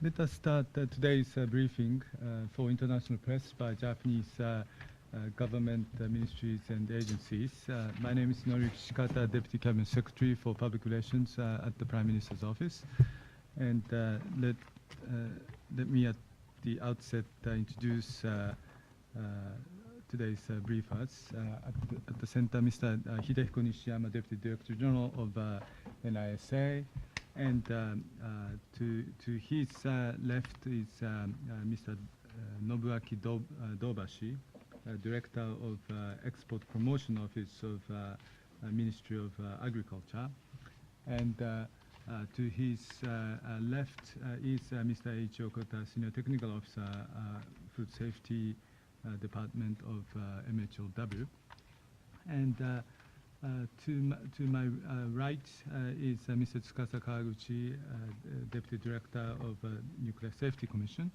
Let us start today's briefing for international press by Japanese government ministries and agencies. My name is Noriyuki SHIKATA, Deputy Cabinet Secretary for Public Relations at the Prime Minister's Office. And let me at the outset introduce today's briefers. At the center, Mr. Hidehiko Nishiyama, Deputy Director General of NISA. And to his left is Mr. Nobuaki DOBASHI, Director of Export Promotion Office of Ministry of Agriculture. And to his left is Mr. Eiichi YOKOTA, Senior Technical Officer, Food Safety Department of MHLW. And to my right is Mr. Tsukasa KAWAGUCHI, Deputy Director of Nuclear Safety Commission.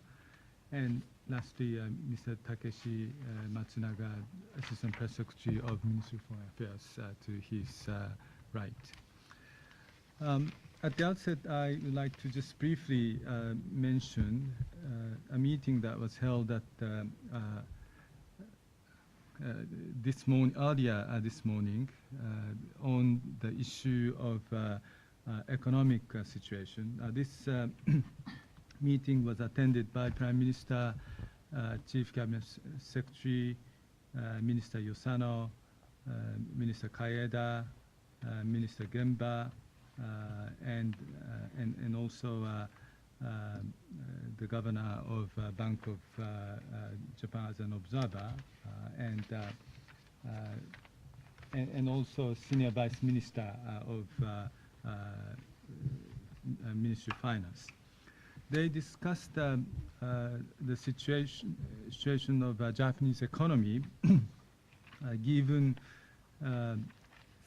And lastly, Mr. Takeshi MATSUNAGA, Assistant Press Secretary of Ministry of Foreign Affairs, to his right. At the outset, I would like to just briefly mention a meeting that was held at earlier this morning on the issue of economic situation. This meeting was attended by Prime Minister, Chief Cabinet Secretary, Minister Yosano, Minister Kaeda, Minister Gemba, and also the Governor of Bank of Japan as an observer, and also Senior Vice Minister of Ministry of Finance. They discussed the situation of Japanese economy, given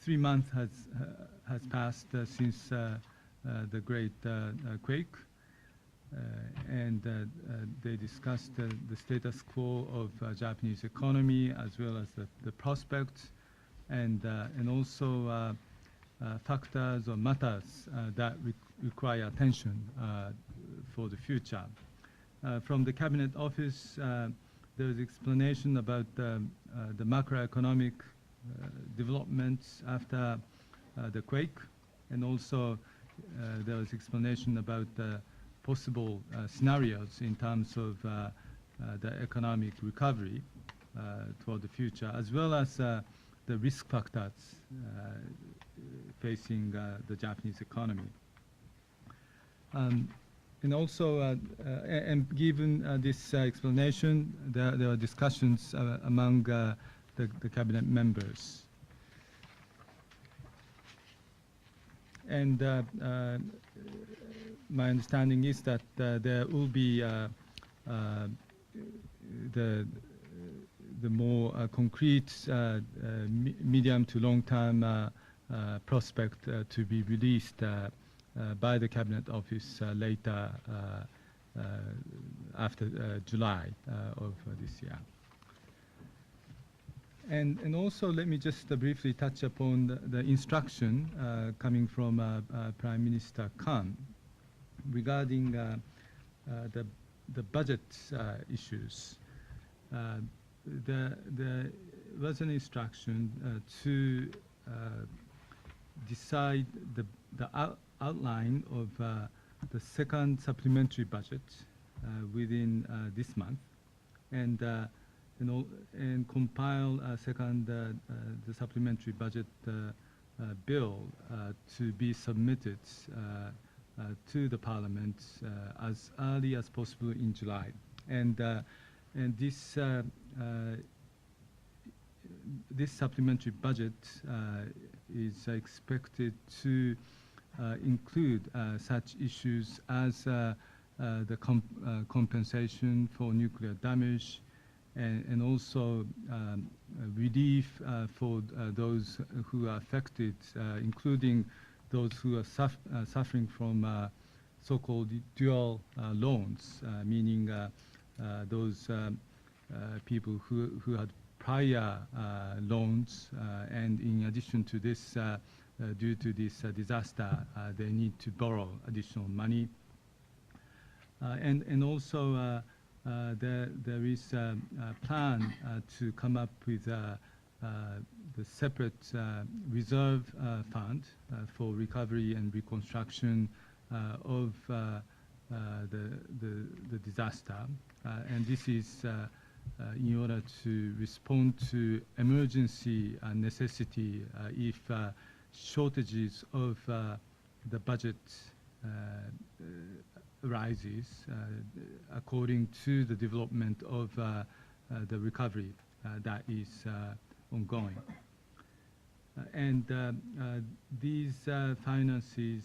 3 months has passed since the great quake. And they discussed the status quo of Japanese economy as well as the prospects, and also factors or matters that require attention for the future. From the Cabinet Office, there was explanation about the macroeconomic developments after the quake, and also there was explanation about possible scenarios in terms of the economic recovery toward the future, as well as the risk factors facing the Japanese economy. And also, and given this explanation, there were discussions among the cabinet members. And my understanding is that there will be the more concrete medium to long-term prospect to be released by the Cabinet Office later after July of this year. And also, let me just briefly touch upon the instruction coming from Prime Minister Kan regarding the budget issues. There was an instruction to decide the outline of the second supplementary budget within this month, and compile the supplementary budget bill to be submitted to the Parliament as early as possible in July. And this this supplementary budget is expected to include such issues as the compensation for nuclear damage, and also relief for those who are affected, including those who are suffering from so-called dual loans, meaning those people who had prior loans, and in addition to this, due to this disaster, they need to borrow additional money. And also there is a plan to come up with the separate reserve fund for recovery and reconstruction of the disaster, and this is in order to respond to emergency necessity if shortages of the budget arises according to the development of the recovery that is ongoing. And these finances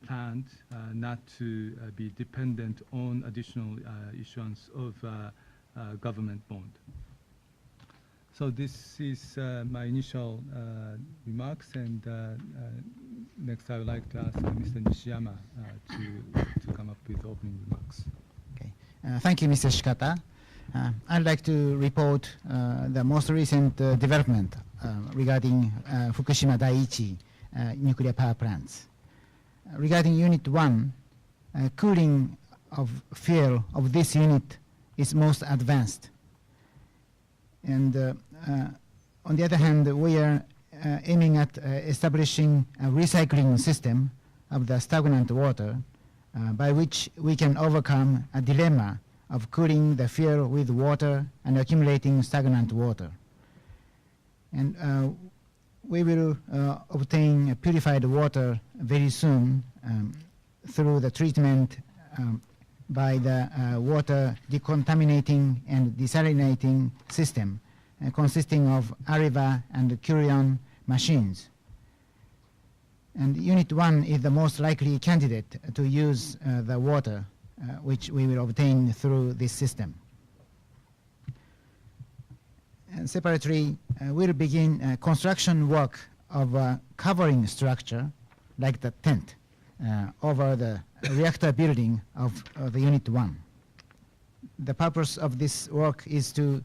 planned not to be dependent on additional issuance of government bond. So this is my initial remarks, and next I would like to ask Mr. Nishiyama to come up with opening remarks. Okay. Thank you, Mr. Shikata. I'd like to report the most recent development regarding Fukushima Daiichi nuclear power plants. Regarding Unit 1, cooling of fuel of this unit is most advanced. And on the other hand, we are aiming at establishing a recycling system of the stagnant water by which we can overcome a dilemma of cooling the fuel with water and accumulating stagnant water. And we will obtain purified water very soon through the treatment by the water decontaminating and desalinating system consisting of Ariva and Curion machines. And Unit 1 is the most likely candidate to use the water which we will obtain through this system. And separately, we'll begin construction work of a covering structure like the tent over the reactor building of the Unit 1. The purpose of this work is to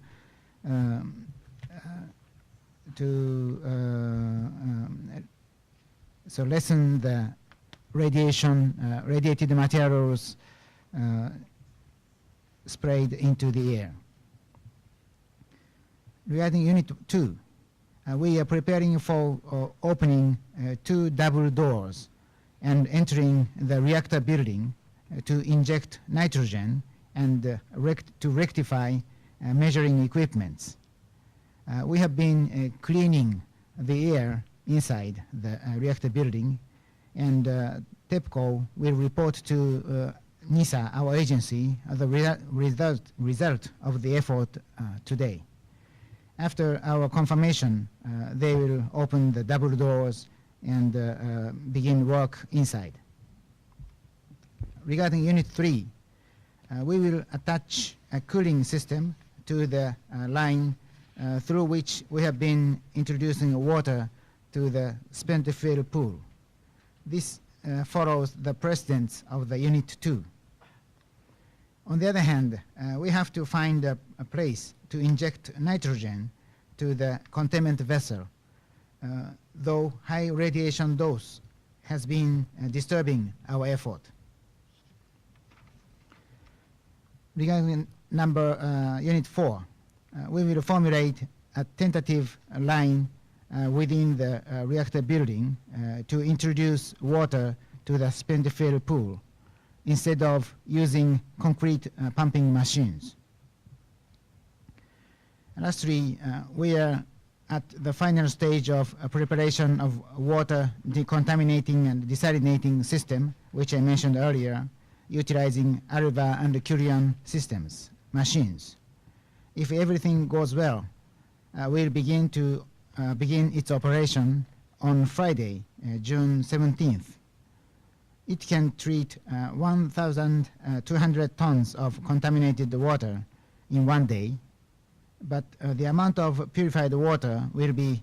lessen the radiated materials sprayed into the air. Regarding Unit 2, we are preparing for opening 2 double doors and entering the reactor building to inject nitrogen and to rectify measuring equipments. We have been cleaning the air inside the reactor building, and TEPCO will report to NISA, our agency, the result of the effort today. After our confirmation, they will open the double doors and begin work inside. Regarding Unit 3, we will attach a cooling system to the line through which we have been introducing water to the spent fuel pool. This follows the precedents of the Unit 2. On the other hand, we have to find a place to inject nitrogen to the containment vessel, though high radiation dose has been disturbing our effort. Regarding Unit 4, we will formulate a tentative line within the reactor building to introduce water to the spent fuel pool instead of using concrete pumping machines. Lastly, we are at the final stage of preparation of water decontaminating and desalinating system, which I mentioned earlier, utilizing Ariva and Curion systems, machines. If everything goes well, we'll begin its operation on Friday, June 17th. It can treat 1,200 tons of contaminated water in one day, but the amount of purified water will be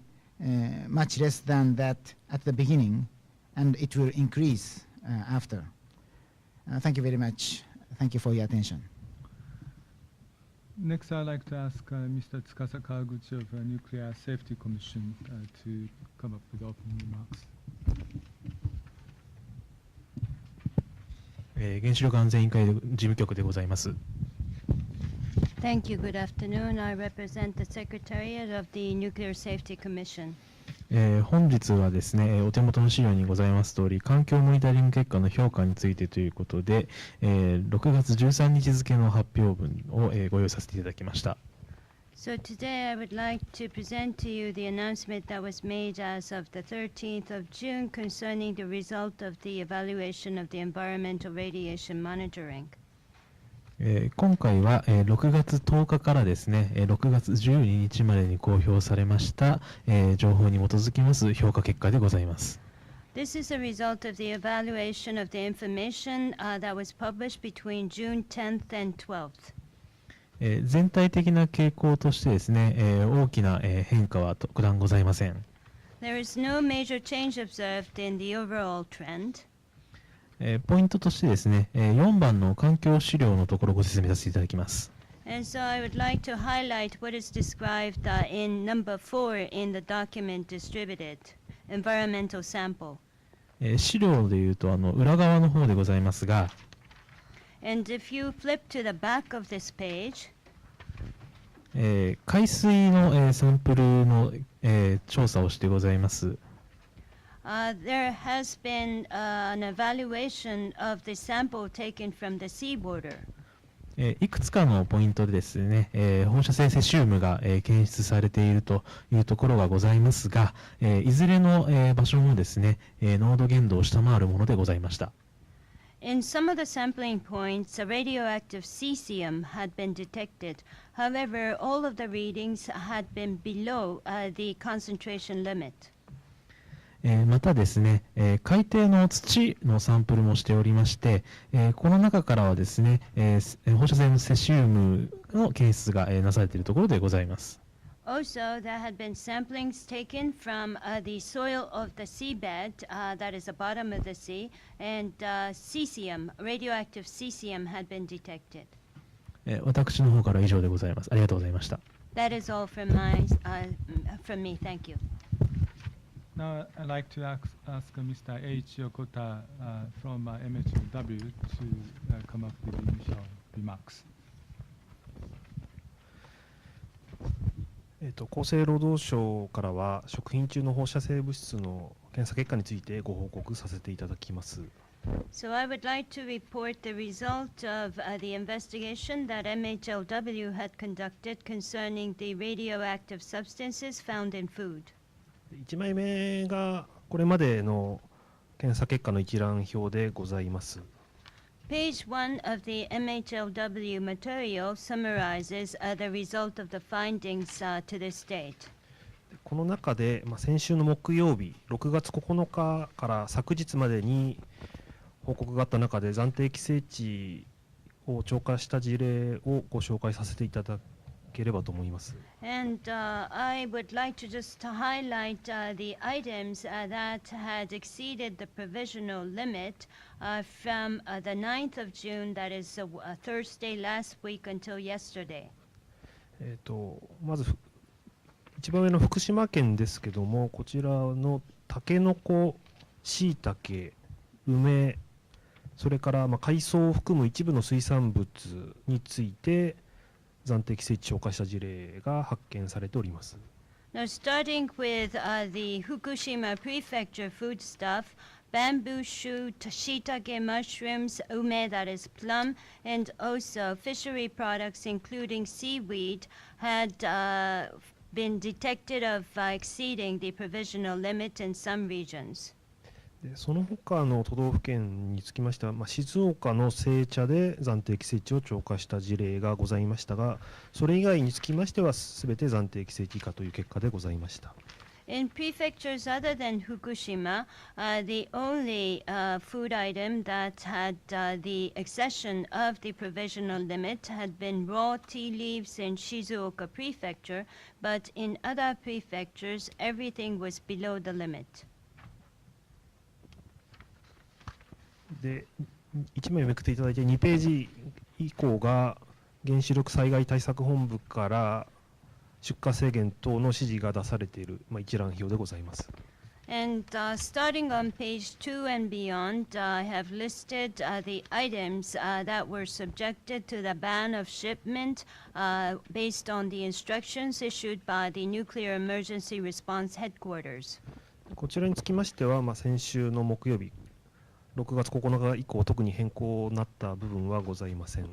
much less than that at the beginning, and it will increase after. Thank you very much. Thank you for your attention. Next, I'd like to ask Mr. Tsukasa Kawaguchi of Nuclear Safety Commission to come up with opening remarks. 原子力安全委員会事務局でございます。Thank you. Good afternoon. I represent the Secretariat of the Nuclear Safety Commission. 本日はですね、お手元の資料にございます通り、環境モニタリング結果の評価についてということで、6月13日付の発表文を、ご用意させていただきました。So today I would like to present to you the announcement that was made as of the 13th of June concerning the result of the evaluation of the environmental radiation monitoring. 今回は、6月10日からですね、6月12日までに公表されました、情報に基づきます評価結果でございます。This is a result of the evaluation of the information that was published between June 10th and 12th. 全体的な傾向としてですね、大きな、変化は特段ございません。There is no major change observed in the overall trend. ポイントとしてですね、4番の環境資料のところをご説明させていただきます。And so I would like to highlight what is described in number 4 in the document distributed, environmental sample. 資料でいうと裏側の方でございますが、And if you flip to the back of this page, 海水の、サンプルの、調査をしてございます。there has been an evaluation of the sample taken from the seawater. いくつかのポイントでですね、放射性セシウムが、検出されているというところがございますが、いずれの、場所もですね、濃度限度を下回るものでございました。In some of the sampling points, a radioactive cesium had been detected. However, all of the readings had been below the concentration limit. またですね、海底の土のサンプルもしておりまして、この中からはですね、放射性のセシウムの検出が、なされているところでございます。Also, there had been samplings taken from the soil of the seabed, that is the bottom of the sea, and cesium, radioactive cesium had been detected. 私の方からは以上でございます。ありがとうございました。That is all from me. Thank you. Now I'd like to ask Mr. Eiichi YOKOTA from MHW to come up with the initial remarks. 厚生労働省からは食品中の放射性物質の検査結果についてご報告させていただきます。So I would like to report the result of the investigation that MHLW had conducted concerning the radioactive substances found in food. 1枚目がこれまでの検査結果の一覧表でございます。Page 1 of the MHLW material summarizes the result of the findings to this date. この中で、先週の木曜日6月9日から昨日までに報告があった中で暫定規制値を超過した事例をご紹介させていただければと思います。And I would like to just highlight the items that had exceeded the provisional limit from the 9th of June, that is Thursday last week until yesterday. まず一番上の福島県ですけども、こちらのタケノコ、シイタケ、梅、それから海藻を含む一部の水産物について暫定規制値超過した事例が発見されております。Now, starting with the Fukushima Prefecture foodstuff, bamboo shoot, shiitake mushrooms, ume, that is plum, and also fishery products including seaweed had been detected of exceeding the provisional limit in some regions. でその他の都道府県につきましては、静岡の製茶で暫定規制値を超過した事例がございましたが、それ以外につきましてはすべて暫定規制値以下という結果でございました。In prefectures other than Fukushima, the only food item that had the accession of the provisional limit had been raw tea leaves in Shizuoka Prefecture, but in other prefectures, everything was below the limit. で1枚めくっていただいて2ページ以降が原子力災害対策本部から出荷制限等の指示が出されている、一覧表でございます。And starting on page 2 and beyond, I have listed the items that were subjected to the ban of shipment based on the instructions issued by the Nuclear Emergency Response Headquarters. こちらにつきましては、先週の木曜日、6月9日以降、特に変更になった部分はございません。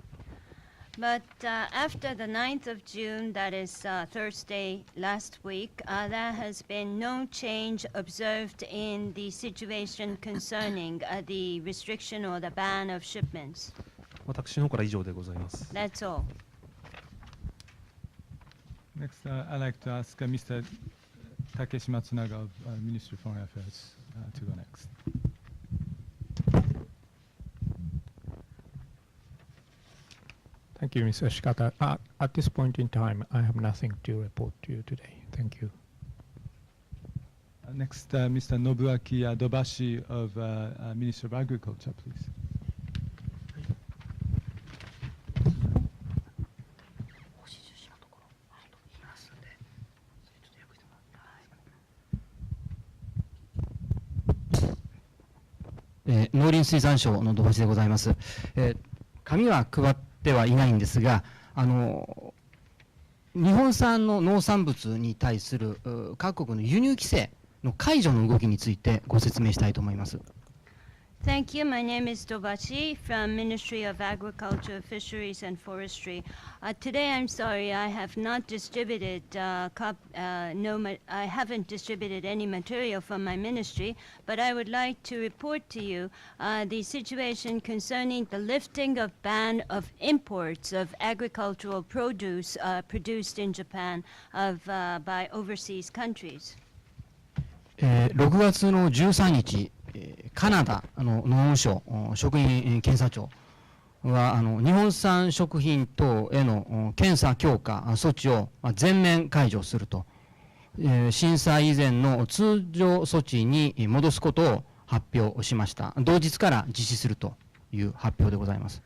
But after the 9th of June, that is Thursday last week, there has been no change observed in the situation concerning the restriction or the ban of shipments. 私の方から以上でございます。That's all. Next, I'd like to ask Mr. Takeshi Matsunaga of Ministry of Foreign Affairs to go next. Thank you, Mr. Shikata. At this point in time, I have nothing to report to you today. Thank you. Next, Mr. Nobuaki DOBASHI of Ministry of Agriculture, please. 農林水産省の土橋でございます。紙は配ってはいないんですが、日本産の農産物に対する各国の輸入規制の解除の動きについてご説明したいと思います。 Thank you. My name is Dobashi from Ministry of Agriculture, Fisheries and Forestry. Today, I'm sorry, I have not distributed I haven't distributed any material from my ministry, but I would like to report to you the situation concerning the lifting of ban of imports of agricultural produce produced in Japan by overseas countries. 6月の13日、カナダの農務省食品検査庁は日本産食品等への検査強化措置を全面解除すると、震災以前の通常措置に戻すことを発表しました。同日から実施するという発表でございます。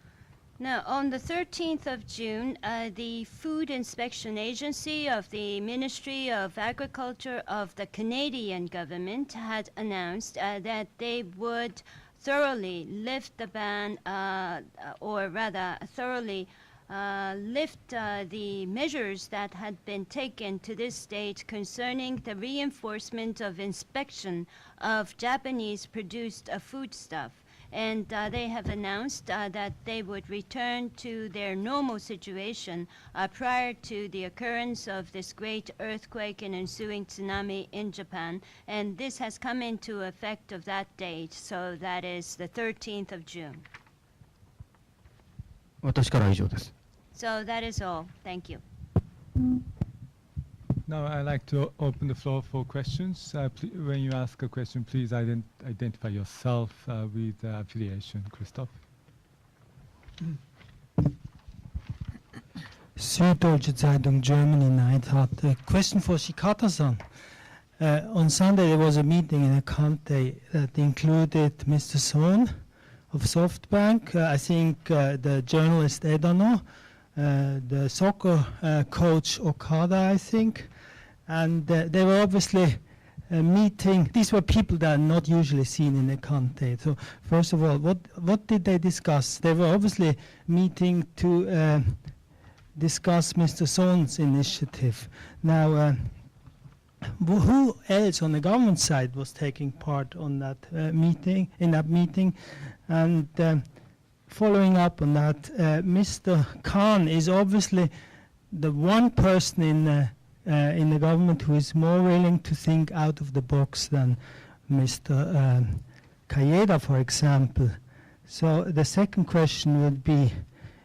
Now, on the 13th of June, the Food Inspection Agency of the Ministry of Agriculture of the Canadian government had announced that they would thoroughly lift the ban, or rather thoroughly lift the measures that had been taken to this date concerning the reinforcement of inspection of Japanese-produced foodstuff. And they have announced that they would return to their normal situation prior to the occurrence of this great earthquake and ensuing tsunami in Japan. And this has come into effect of that date, so that is the 13th of June. 私からは以上です。 So that is all. Thank you. Now I'd like to open the floor for questions. When you ask a question, please identify yourself with affiliation. Christoph. Süddeutsche Zeitung, Germany, Neidhardt. A question for Shikata-san. On Sunday there was a meeting in Akante that included Mr. Sohn of SoftBank, I think the journalist Edano, the soccer coach Okada, I think, and they were obviously meeting. These were people that are not usually seen in Akante. So first of all, what did they discuss? They were obviously meeting to discuss Mr. Sohn's initiative. Now, who else on the government side was taking part on that meeting? And following up on that, Mr. Khan is obviously the one person in the government who is more willing to think out of the box than Mr. Kaeda, for example. So the second question would be,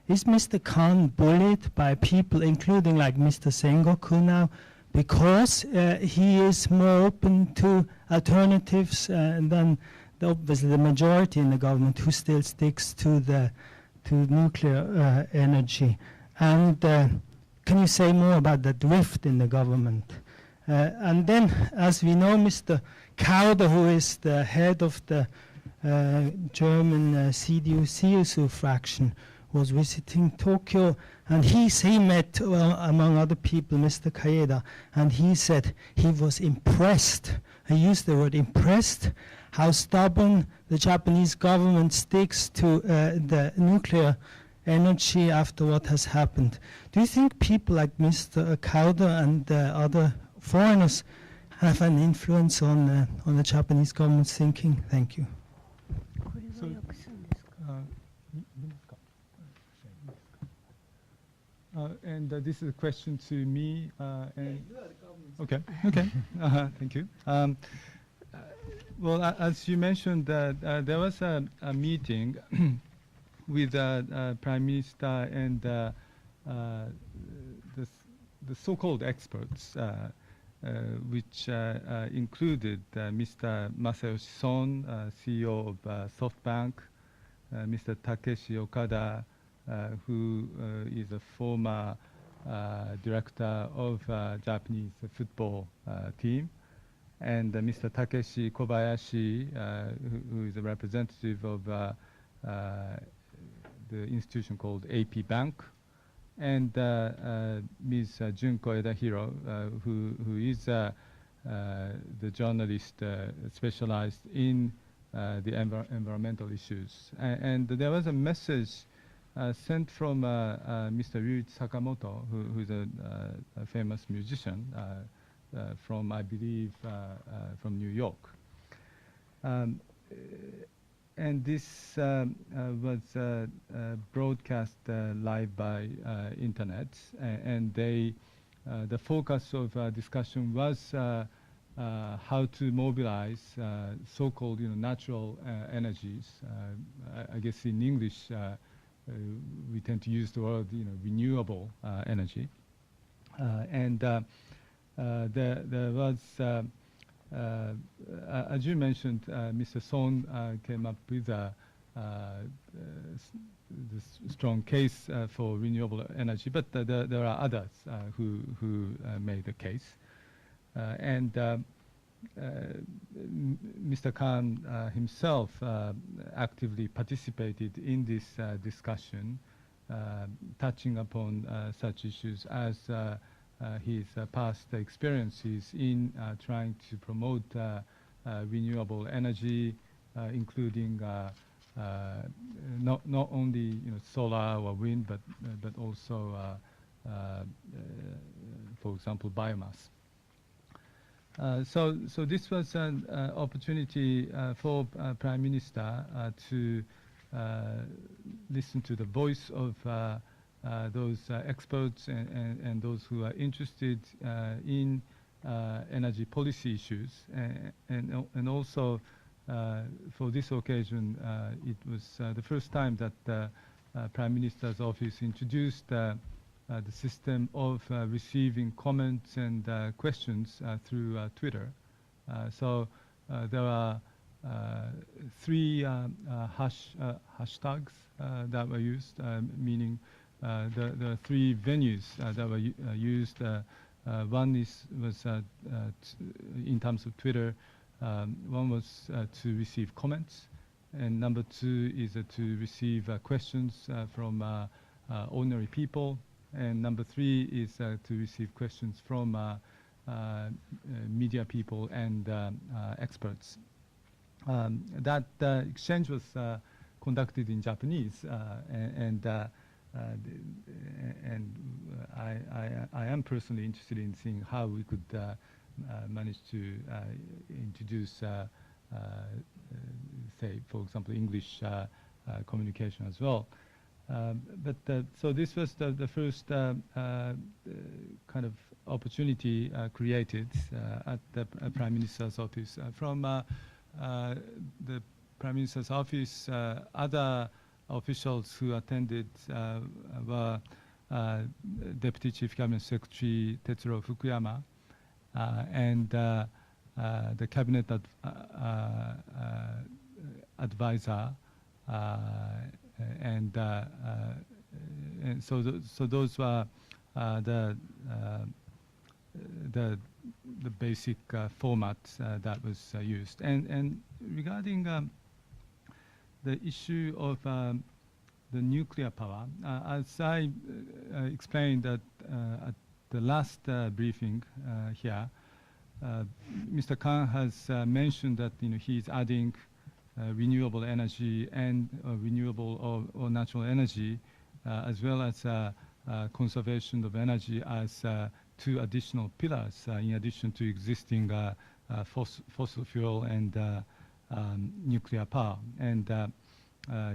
is Mr. Khan bullied by people, including like Mr. Sengoku now, because he is more open to alternatives than obviously the majority in the government, who still sticks to nuclear energy? And can you say more about that rift in the government? And then, as we know, Mr. Kauder, who is the head of the German CDU-CSU fraction, was visiting Tokyo, and he met, among other people, Mr. Kaeda, and he said he was impressed I used the word impressed, how stubborn the Japanese government sticks to the nuclear energy after what has happened. Do you think people like Mr. Kauda and other foreigners have an influence on the Japanese government's thinking? Thank you. So, and this is a question to me. Okay, okay, thank you. Well, as you mentioned, there was a meeting with Prime Minister and the so-called experts, which included Mr. Masayoshi Son, CEO of SoftBank, Mr. Takeshi Okada, who is a former director of Japanese football team, and Mr. Takeshi Kobayashi, who is a representative of the institution called AP Bank, and Ms. Junko Edahiro, who is the journalist specialized in the environmental issues. And there was a message sent from Mr. Ryuichi Sakamoto, who is a famous musician from, I believe, from New York. And this was broadcast live by internet, and the focus of discussion was how to mobilize so-called natural energies. I guess in English we tend to use the word renewable energy, and there was. As you mentioned, Mr. Son came up with this strong case for renewable energy, but there are others who made the case. And Mr. Khan himself actively participated in this discussion, touching upon such issues as his past experiences in trying to promote renewable energy, including not only solar or wind, but also, for example, biomass. So this was an opportunity for Prime Minister to listen to the voice of those experts and those who are interested in energy policy issues, and also for this occasion it was the first time that the Prime Minister's office introduced the system of receiving comments and questions through Twitter. So there are 3 hashtags that were used, meaning there are 3 venues that were used. One was in terms of Twitter. One was to receive comments, and number 2 is to receive questions from ordinary people, and number 3 is to receive questions from media people and experts. That exchange was conducted in Japanese, and I am personally interested in seeing how we could manage to introduce, say, for example, English communication as well. So this was the first kind of opportunity created at the Prime Minister's office. From the Prime Minister's office, other officials who attended were Deputy Chief Cabinet Secretary Tetsuro Fukuyama, and the Cabinet advisor, and so those were the basic format that was used. And regarding the issue of the nuclear power, as I explained at the last briefing here, Mr. Khan has mentioned that he's adding renewable energy and renewable or natural energy, as well as conservation of energy as two additional pillars in addition to existing fossil fuel and nuclear power. And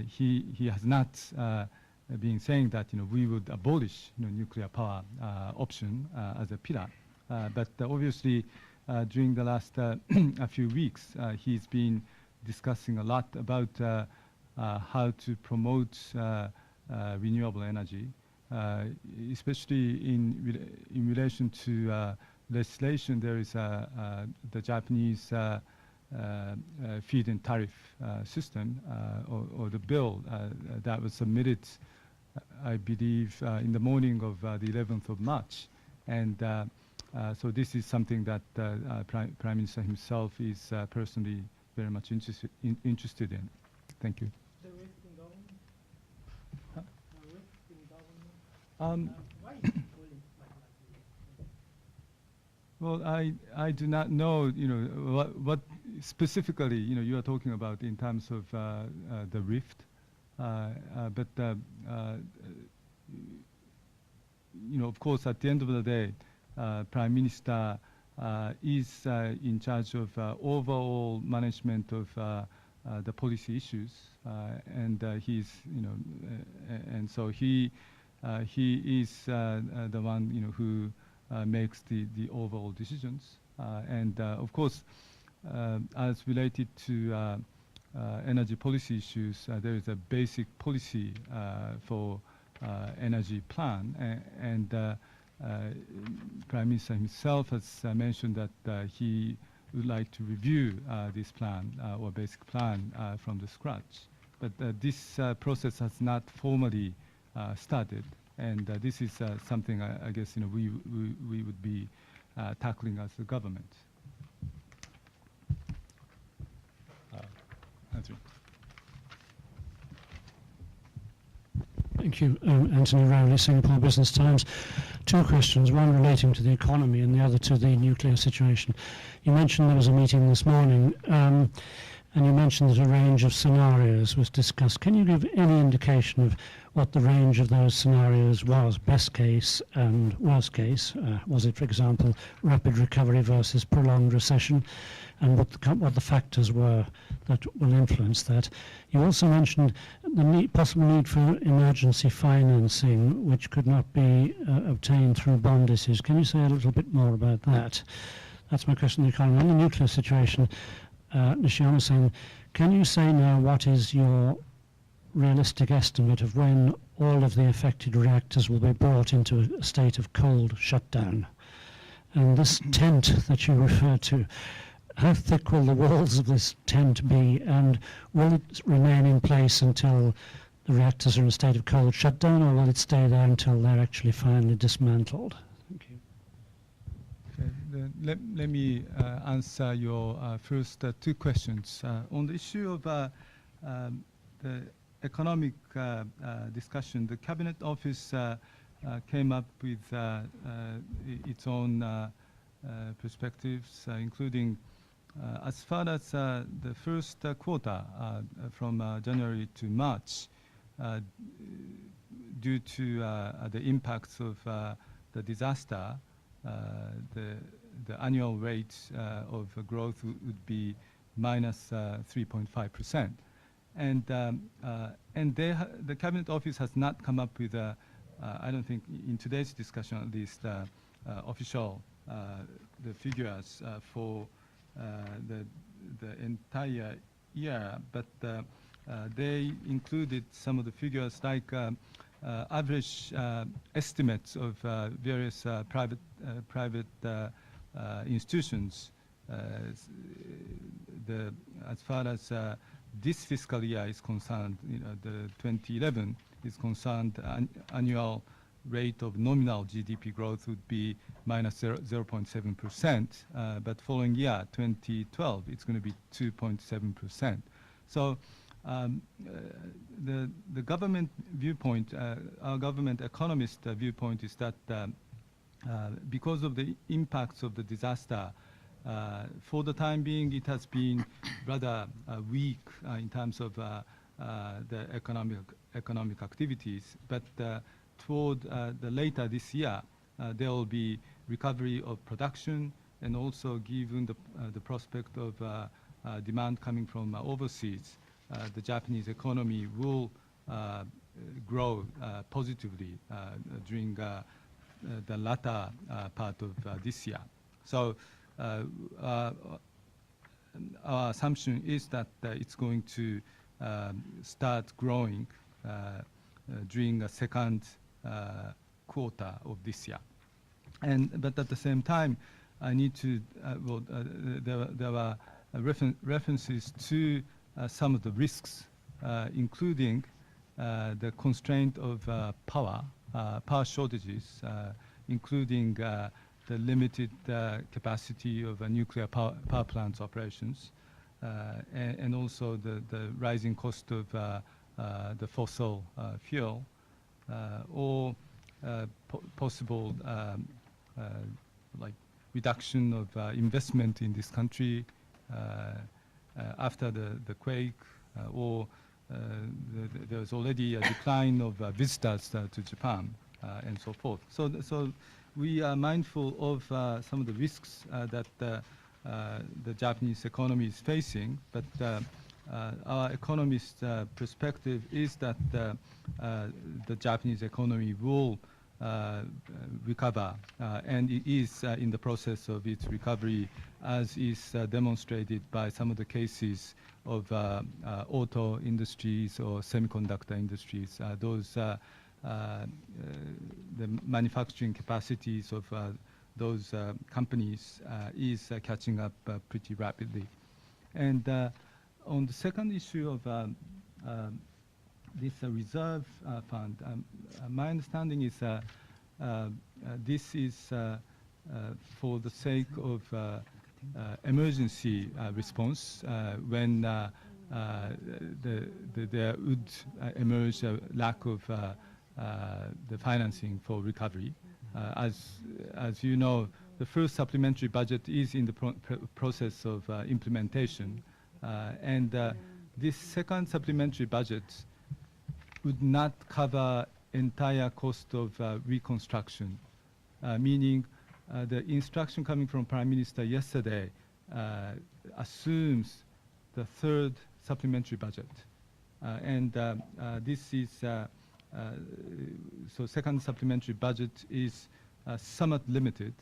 he has not been saying that we would abolish nuclear power option as a pillar. But obviously, during the last a few weeks, he's been discussing a lot about how to promote renewable energy, especially in relation to legislation. There is the Japanese feed-in tariff system, or the bill that was submitted, I believe, in the morning of the 11th of March. And so this is something that Prime Minister himself is personally very much interested in. Thank you. The rift in government? Huh? The rift in government? Why is it pulling like Well, I do not know, what specifically, you are talking about in terms of the rift, but of course, at the end of the day, Prime Minister is in charge of overall management of the policy issues, and he's, and so he is the one, who makes the overall decisions, and of course, as related to energy policy issues, there is a basic policy for energy plan, and Prime Minister himself has mentioned that he would like to review this plan or basic plan from the scratch. But this process has not formally started, and this is something I guess we would be tackling as a government. Andrew. Thank you. Anthony Rowley, Singapore Business Times. Two questions, one relating to the economy and the other to the nuclear situation. You mentioned there was a meeting this morning, and you mentioned that a range of scenarios was discussed. Can you give any indication of what the range of those scenarios was, best case and worst case? Was it, for example, rapid recovery versus prolonged recession, and what the factors were that will influence that? You also mentioned the possible need for emergency financing, which could not be obtained through bond issues. Can you say a little bit more about that? That's my question on the economy. On the nuclear situation, Nishiyama-san, can you say now what is your realistic estimate of when all of the affected reactors will be brought into a state of cold shutdown? And this tent that you referred to, how thick will the walls of this tent be, and will it remain in place until the reactors are in a state of cold shutdown, or will it stay there until they're actually finally dismantled? Thank you. Okay, let me answer your first two questions. On the issue of the economic discussion, the Cabinet Office came up with its own perspectives, including as far as the first quarter from January to March, due to the impacts of the disaster, the annual rate of growth would be minus 3.5%. And the Cabinet Office has not come up with I don't think in today's discussion at least official the figures for the entire year, but they included some of the figures like average estimates of various private institutions. As far as this fiscal year is concerned, the 2011 is concerned, annual rate of nominal GDP growth would be minus 0.7%, but following year, 2012, it's going to be 2.7%. So the government viewpoint, our government economist viewpoint is that because of the impacts of the disaster, For the time being, it has been rather weak in terms of the economic activities. But toward the later this year, there will be recovery of production, and also given the prospect of demand coming from overseas, the Japanese economy will grow positively during the latter part of this year. So our assumption is that it's going to start growing during the second quarter of this year. But at the same time, I need to, there were references to some of the risks, including the constraint of power shortages, including the limited capacity of nuclear power plants operations, and also the rising cost of the fossil fuel, or possible like reduction of investment in this country after the quake, or there's already a decline of visitors to Japan, and so forth. So we are mindful of some of the risks that the Japanese economy is facing, but our economist perspective is that the Japanese economy will recover, and it is in the process of its recovery, as is demonstrated by some of the cases of auto industries or semiconductor industries. Those the manufacturing capacities of those companies is catching up pretty rapidly. And on the second issue of this reserve fund, my understanding is this is for the sake of emergency response when there would emerge a lack of the financing for recovery. As you know, the first supplementary budget is in the process of implementation, and this second supplementary budget would not cover entire cost of reconstruction, meaning the instruction coming from Prime Minister yesterday assumes the third supplementary budget, and this is so second supplementary budget is somewhat limited,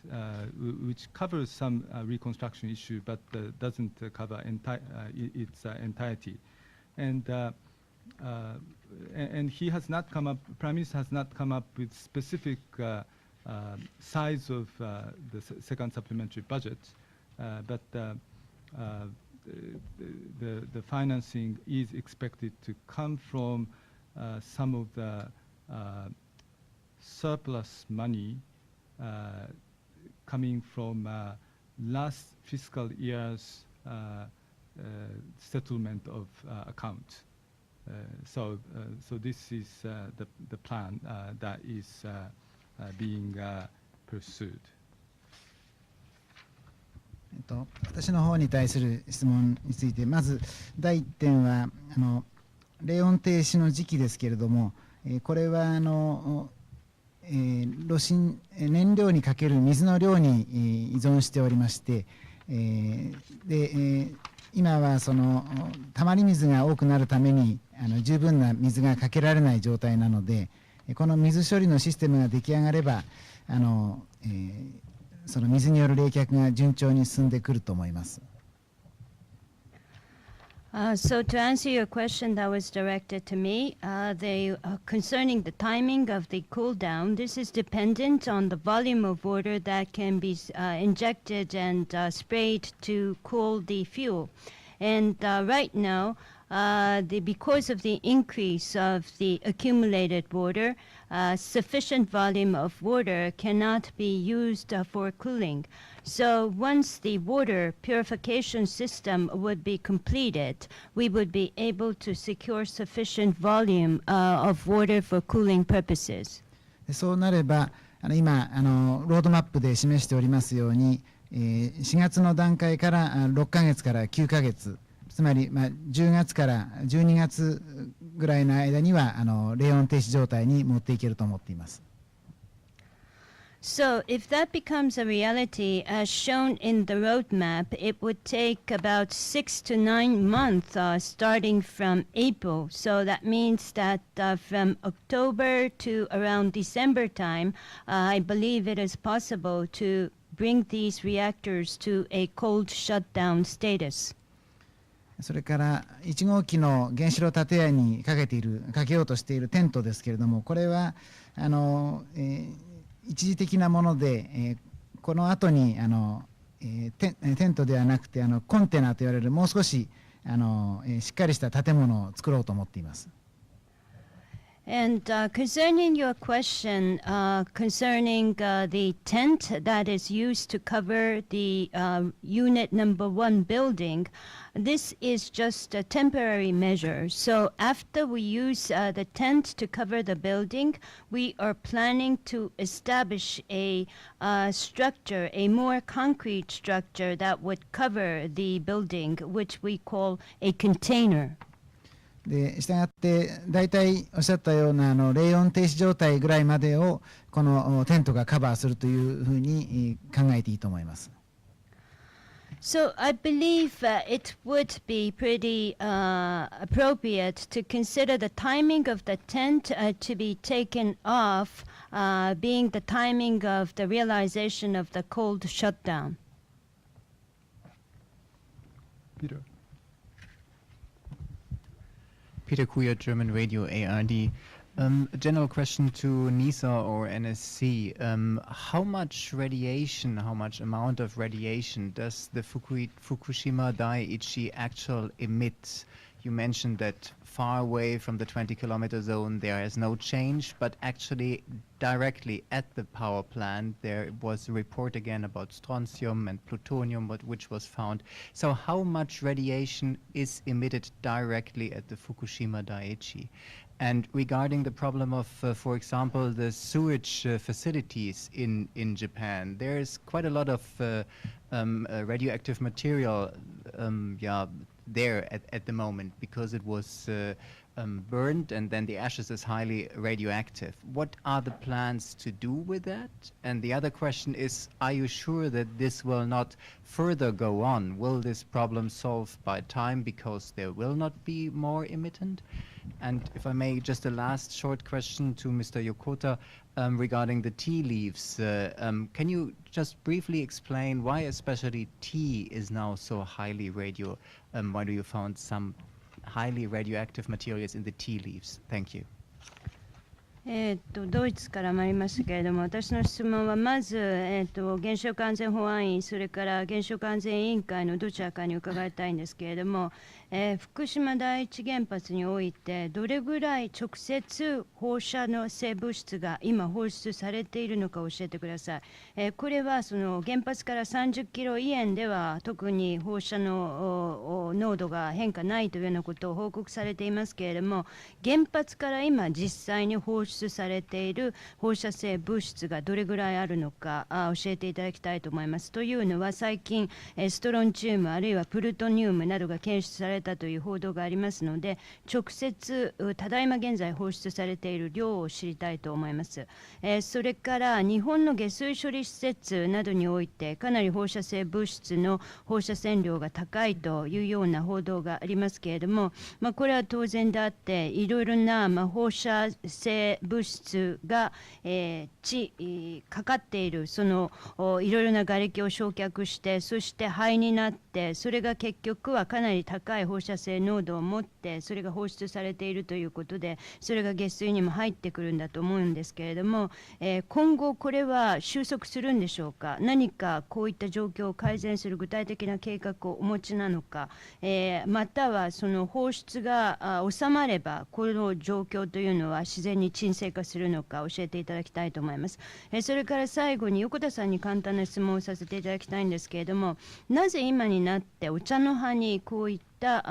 which covers some reconstruction issue, but doesn't cover its entirety. And he has not come up, Prime Minister has not come up with specific size of the second supplementary budget, but the financing is expected to come from some of the surplus money coming from last fiscal year's settlement of account. So this is the plan that is being pursued. 私の方に対する質問について、まず第1点は冷温停止の時期ですけれども、これは燃料にかける水の量に依存しておりまして、で今はたまり水が多くなるために十分な水がかけられない状態なので、この水処理のシステムが出来上がればその水による冷却が順調に進んでくると思います。So to answer your question that was directed to me, concerning the timing of the cool down, this is dependent on the volume of water that can be injected and sprayed to cool the fuel. And right now, because of the increase of the accumulated water, sufficient volume of water cannot be used for cooling. So once the water purification system would be completed, we would be able to secure sufficient volume of water for cooling purposes. そうなれば今ロードマップで示しておりますように、4月の段階から6ヶ月から9ヶ月、つまり、10月から12月ぐらいの間には冷温停止状態に持っていけると思っています。So if that becomes a reality, as shown in the roadmap, it would take about 6 to 9 months starting from April. So that means that from October to around December time, I believe it is possible to bring these reactors to a cold shutdown status. それから1号機の原子炉建屋にかけようとしているテントですけれども、これは一時的なもので、この後にテントではなくてコンテナと言われるもう少ししっかりした建物を作ろうと思っています。And concerning your question concerning the tent that is used to cover the unit number 1 building, this is just a temporary measure. So after we use the tent to cover the building, we are planning to establish a structure, a more concrete structure that would cover the building, which we call a container. でしたがって大体おっしゃったような冷温停止状態ぐらいまでをこのテントがカバーするというふうに考えていいと思います。So I believe it would be pretty appropriate to consider the timing of the tent to be taken off being the timing of the realization of the cold shutdown. Peter. Peter Kuya, German Radio ARD. A general question to NISA or NSC. How much radiation, how much amount of radiation does the Fukushima Daiichi actual emit? You mentioned that far away from the 20-kilometer zone there is no change, but actually directly at the power plant there was a report again about strontium and plutonium which was found. So how much radiation is emitted directly at the Fukushima Daiichi? And regarding the problem of, for example, the sewage facilities in Japan, there is quite a lot of radioactive material there at the moment because it was burned and then the ashes is highly radioactive. What are the plans to do with that? And the other question is, are you sure that this will not further go on? Will this problem solve by time because there will not be more emittent? And if I may, just a last short question to Mr. Yokota regarding the tea leaves. Can you just briefly explain why especially tea is now so highly why do you found some highly radioactive materials in the tea leaves? Thank you. ドイツから参りますけれども、私の質問はまず、原子力安全保安院、それから原子力安全委員会のどちらかに伺いたいんですけれども、福島第一原発においてどれぐらい直接放射能性物質が今放出されているのか教えてください。これはその原発から30キロ以内では特に放射の濃度が変化ないというようなことを報告されていますけれども、原発から今実際に放出されている放射性物質がどれぐらいあるのか教えていただきたいと思います。というのは最近ストロンチウムあるいはプルトニウムなどが検出されたという報道がありますので、直接ただいま現在放出されている量を知りたいと思います。それから日本の下水処理施設などにおいてかなり放射性物質の放射線量が高いというような報道がありますけれども、これは当然であっていろいろな放射性物質がかかっているそのいろいろな瓦礫を焼却して、そして灰になって、それが結局はかなり高い放射性濃度を持ってそれが放出されているということで、それが下水にも入ってくるんだと思うんですけれども、今後これは収束するんでしょうか。何かこういった状況を改善する具体的な計画をお持ちなのか、またはその放出が収まればこの状況というのは自然に沈静化するのか教えていただきたいと思います。それから最後に横田さんに簡単な質問をさせていただきたいんですけれども、なぜ今になってお茶の葉にこういった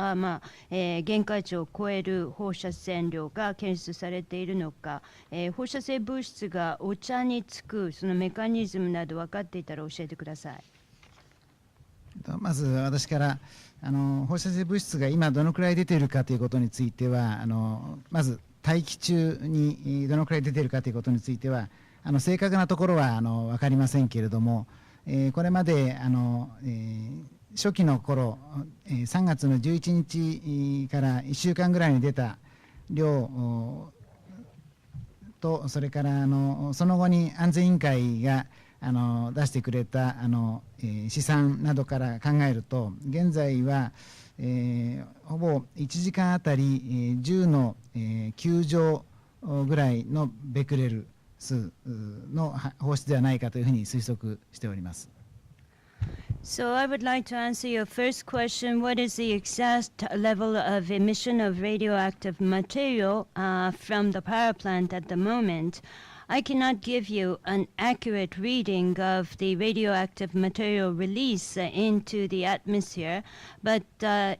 限界値を超える放射線量が検出されているのか、放射性物質がお茶につくそのメカニズムなど分かっていたら教えてください。まず私から放射性物質が今どのくらい出ているかということについてはまず大気中にどのくらい出ているかということについては正確なところは分かりませんけれども、これまで初期の頃3月の11日から1週間ぐらいに出た量と、それからその後に安全委員会が出してくれた試算などから考えると、現在は、ほぼ1時間あたり10の9乗ぐらいのベクレル数の放出ではないかというふうに推測しております。So I would like to answer your first question. What is the exact level of emission of radioactive material from the power plant at the moment? I cannot give you an accurate reading of the radioactive material release into the atmosphere, but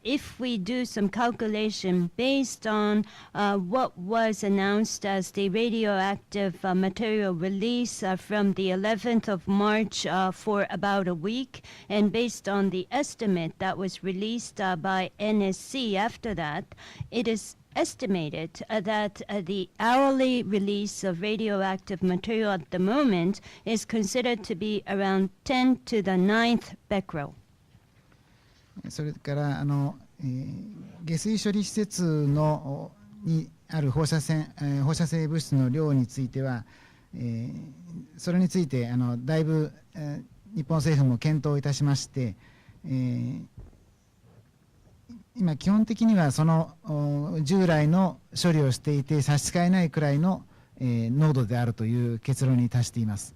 if we do some calculation based on what was announced as the radioactive material release from the 11th of March for about a week, and based on the estimate that was released by NSC after that, it is estimated that the hourly release of radioactive material at the moment is considered to be around 10 to the 9th becquerel. それから下水処理施設にある放射性物質の量については、それについてだいぶ日本政府も検討いたしまして、今基本的にはその従来の処理をしていて差し支えないくらいの濃度であるという結論に達しています。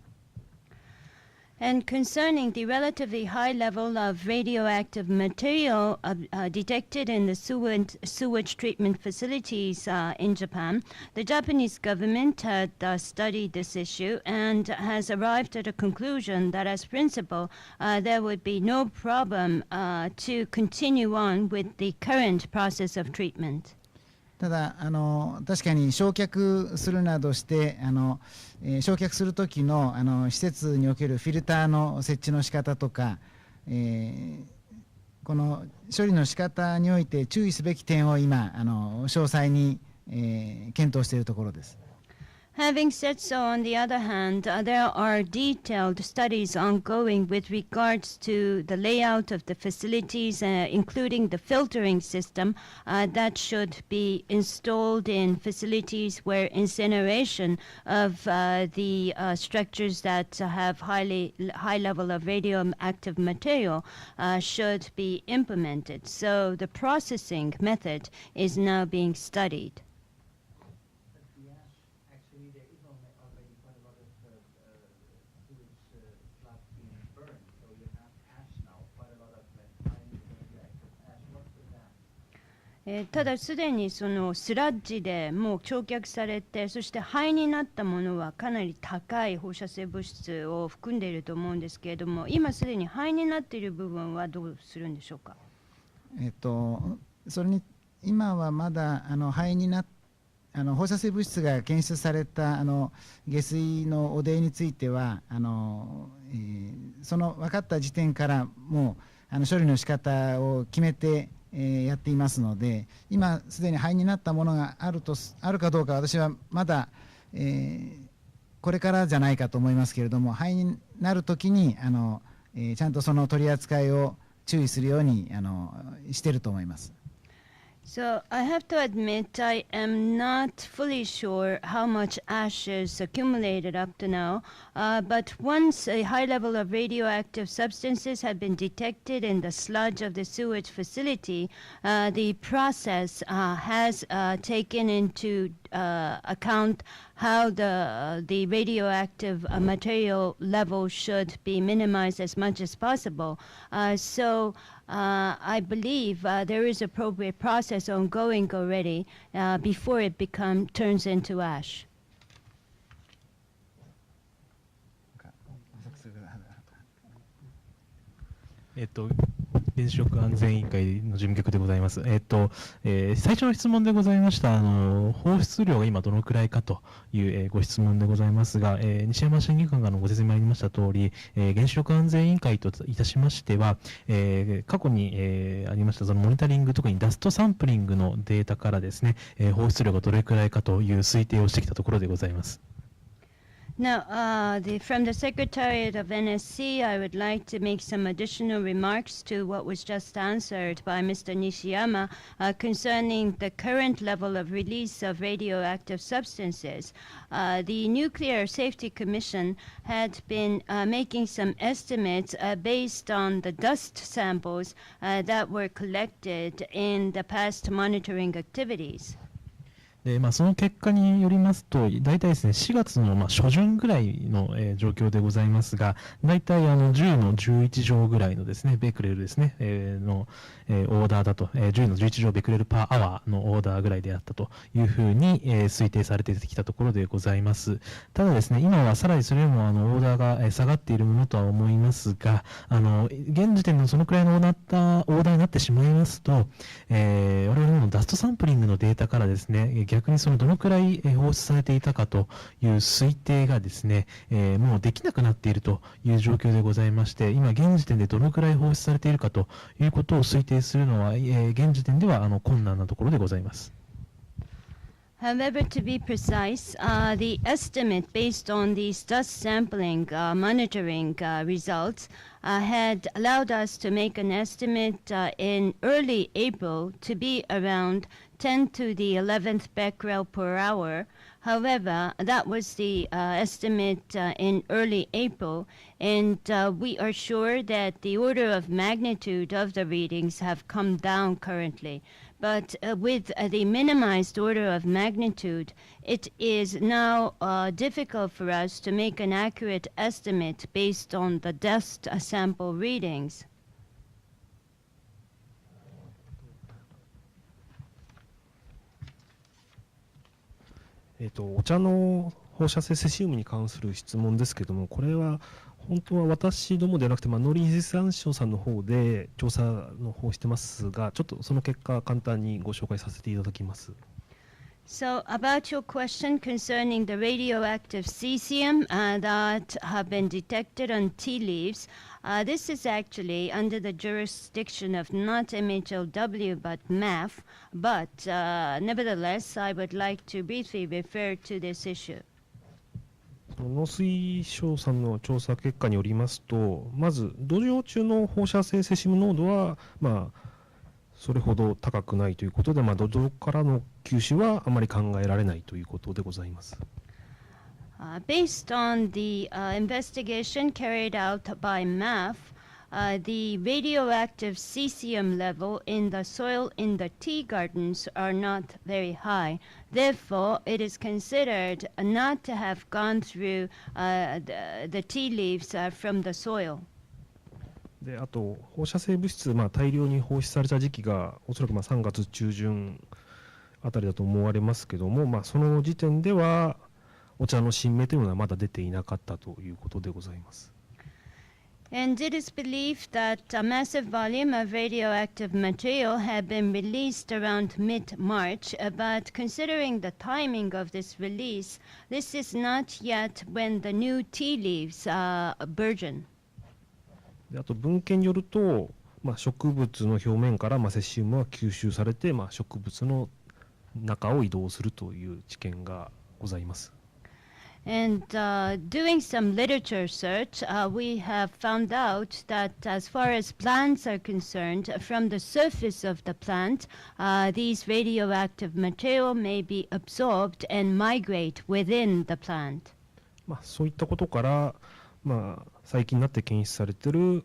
And concerning the relatively high level of radioactive material detected in the sewage treatment facilities in Japan, the Japanese government had studied this issue and has arrived at a conclusion that as principle there would be no problem to continue on with the current process of treatment. ただ確かに焼却するなどして焼却する時の施設におけるフィルターの設置の仕方とか、この処理の仕方において注意すべき点を今詳細に、検討しているところです。Having said so, on the other hand, there are detailed studies ongoing with regards to the layout of the facilities, including the filtering system that should be installed in facilities where incineration of the structures that have high level of radioactive material should be implemented. So the processing method is now being studied. Yes. ただすでにそのスラッジでもう焼却されて、そして灰になったものはかなり高い放射性物質を含んでいると思うんですけれども、今すでに灰になっている部分はどうするんでしょうか。それに今はまだ灰にな放射性物質が検出された下水の汚泥についてはその分かった時点からもう処理の仕方を決めてやっていますので、今すでに灰になったものがあるかどうか私はまだ、これからじゃないかと思いますけれども、灰になるときにちゃんとその取り扱いを注意するようにしていると思います。So I have to admit I am not fully sure how much ashes accumulated up to now, but once a high level of radioactive substances had been detected in the sludge of the sewage facility, the process has taken into account how the radioactive material level should be minimized as much as possible. So I believe there is appropriate process ongoing already before it turns into ash. 原子力安全委員会の事務局でございます。最初の質問でございました放出量が今どのくらいかという、ご質問でございますが、西山審議官からのご説明ありました通り、原子力安全委員会といたしましては、過去に、ありましたそのモニタリング、特にダストサンプリングのデータからですね、放出量がどれくらいかという推定をしてきたところでございます。Now, from the Secretariat of NSC, I would like to make some additional remarks to what was just answered by Mr. Nishiyama concerning the current level of release of radioactive substances. The Nuclear Safety Commission had been making some estimates based on the dust samples that were collected in the past monitoring activities. その結果によりますと、大体ですね、4月の初旬ぐらいの、状況でございますが、大体10の11乗ぐらいのですね、ベクレルですね、の、オーダーだと、10の11乗ベクレルパーアワーのオーダーぐらいであったというふうに、推定されてきたところでございます。ただですね、今はさらにそれよりもオーダーが、下がっているものとは思いますが、現時点のそのくらいのオーダーになってしまいますと、我々のダストサンプリングのデータからですね、逆にそのどのくらい放出されていたかという推定がですね、もうできなくなっているという状況でございまして、今現時点でどのくらい放出されているかということを推定するのは、現時点では困難なところでございます。However, to be precise, the estimate based on these dust sampling monitoring results had allowed us to make an estimate in early April to be around 10 to the 11th becquerel per hour. However, that was the estimate in early April, and we are sure that the order of magnitude of the readings have come down currently. But with the minimized order of magnitude, it is now difficult for us to make an accurate estimate based on the dust sample readings. お茶の放射性セシウムに関する質問ですけども、これは本当は私どもではなくて、農林水産省さんの方で調査の方してますが、ちょっとその結果簡単にご紹介させていただきます。So about your question concerning the radioactive cesium that have been detected on tea leaves, this is actually under the jurisdiction of not MHLW but MAF, but nevertheless I would like to briefly refer to this issue. 農水省さんの調査結果によりますと、まず土壌中の放射性セシウム濃度はそれほど高くないということで、土壌からの吸収はあまり考えられないということでございます。Based on the investigation carried out by MAF, the radioactive cesium level in the soil in the tea gardens are not very high. Therefore, it is considered not to have gone through the tea leaves from the soil. であと放射性物質、大量に放出された時期がおそらく3月中旬あたりだと思われますけども、その時点ではお茶の新芽というのはまだ出ていなかったということでございます。And it is believed that a massive volume of radioactive material had been released around mid-March, but considering the timing of this release, this is not yet when the new tea leaves burgeon. であと文献によると、植物の表面からセシウムは吸収されて、植物の中を移動するという知見がございます。And doing some literature search, we have found out that as far as plants are concerned, from the surface of the plant, these radioactive material may be absorbed and migrate within the plant. そういったことから、最近になって検出されている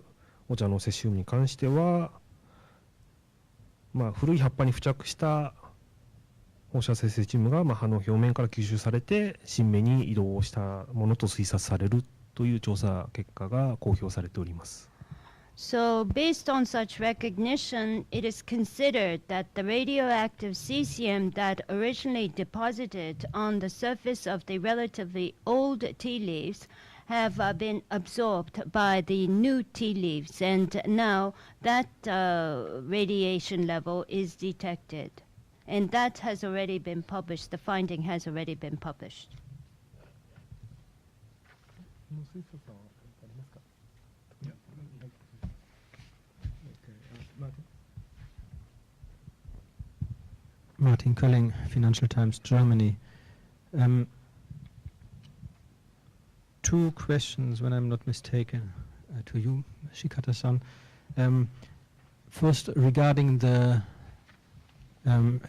お茶のセシウムに関しては、古い葉っぱに付着した放射性セシウムが葉の表面から吸収されて新芽に移動したものと推察されるという調査結果が公表されております。So, based on such recognition, it is considered that the radioactive cesium that originally deposited on the surface of the relatively old tea leaves have been absorbed by the new tea leaves, and now that radiation level is detected. And that has already been published. The finding has already been published. Martin Kölling, Financial Times, Germany. Two questions, when I'm not mistaken, to you, Shikata-san. First, regarding the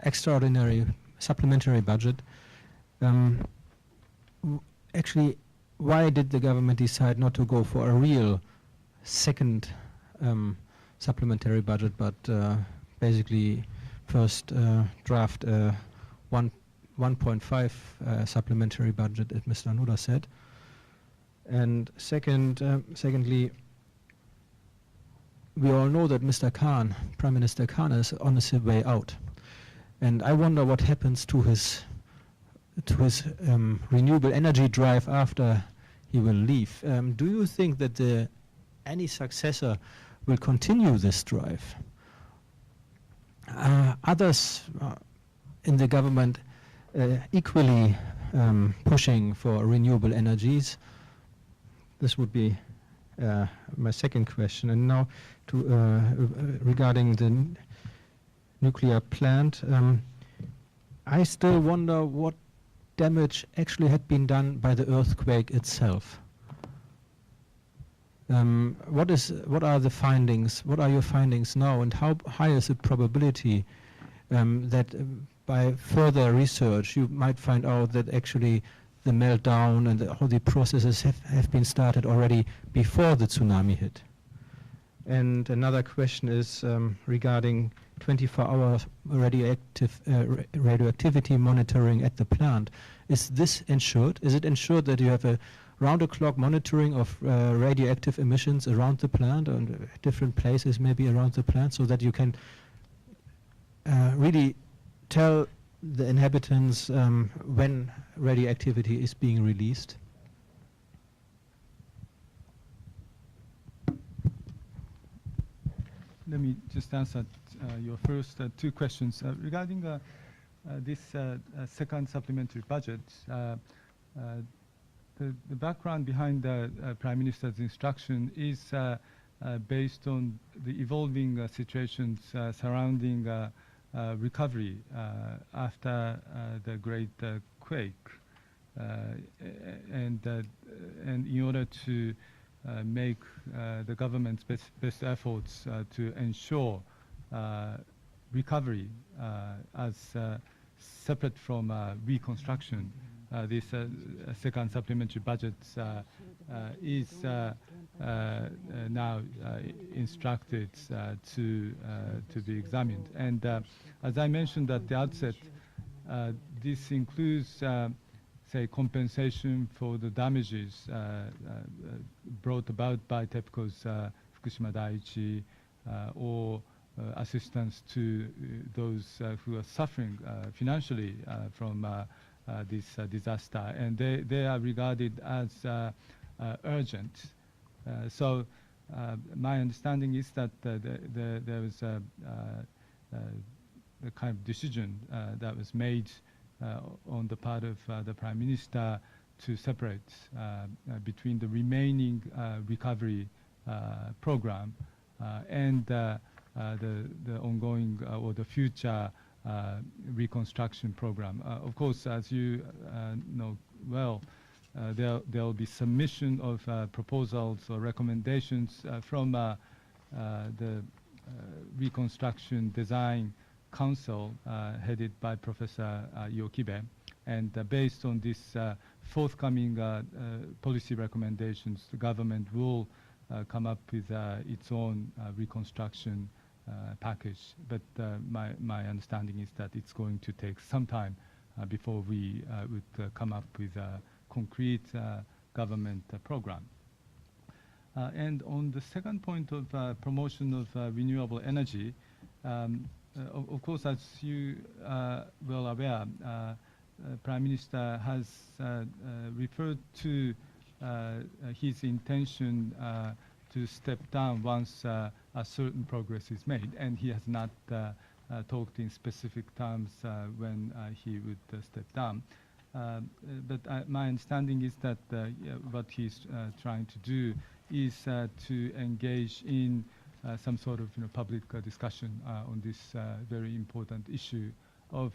extraordinary supplementary budget, actually, why did the government decide not to go for a real second supplementary budget, but basically first draft 1.5 supplementary budget, as Mr. Noda said? And secondly, we all know that Mr. Khan, Prime Minister Khan, is on his way out. And I wonder what happens to his renewable energy drive after he will leave. Do you think that any successor will continue this drive? Others in the government equally pushing for renewable energies? This would be my second question. And now regarding the nuclear plant, I still wonder what damage actually had been done by the earthquake itself. What are the findings? What are your findings now, and how high is the probability that by further research you might find out that actually the meltdown and all the processes have been started already before the tsunami hit? And another question is regarding 24-hour radioactivity monitoring at the plant. Is this ensured? Is it ensured that you have a round-the-clock monitoring of radioactive emissions around the plant and different places maybe around the plant, so that you can really tell the inhabitants when radioactivity is being released? Let me just answer your first two questions. Regarding this second supplementary budget, the background behind the Prime Minister's instruction is based on the evolving situations surrounding recovery after the great quake, and in order to make the government's best efforts to ensure recovery as separate from reconstruction. This second supplementary budget is now instructed to be examined. And as I mentioned at the outset, this includes say compensation for the damages brought about by TEPCO's Fukushima Daiichi, or assistance to those who are suffering financially from this disaster, and they are regarded as urgent. So my understanding is that there was a kind of decision that was made on the part of the Prime Minister to separate between the remaining recovery program and the ongoing or the future reconstruction program. Of course, as you know well, there will be submission of proposals or recommendations from the Reconstruction Design Council headed by Professor Yokibe, and based on this forthcoming policy recommendations, the government will come up with its own reconstruction package. But my understanding is that it's going to take some time before we would come up with a concrete government program. And on the second point of promotion of renewable energy, of course, as you are well aware, Prime Minister has referred to his intention to step down once a certain progress is made, and he has not talked in specific terms when he would step down. But my understanding is that what he's trying to do is to engage in some sort of public discussion on this very important issue of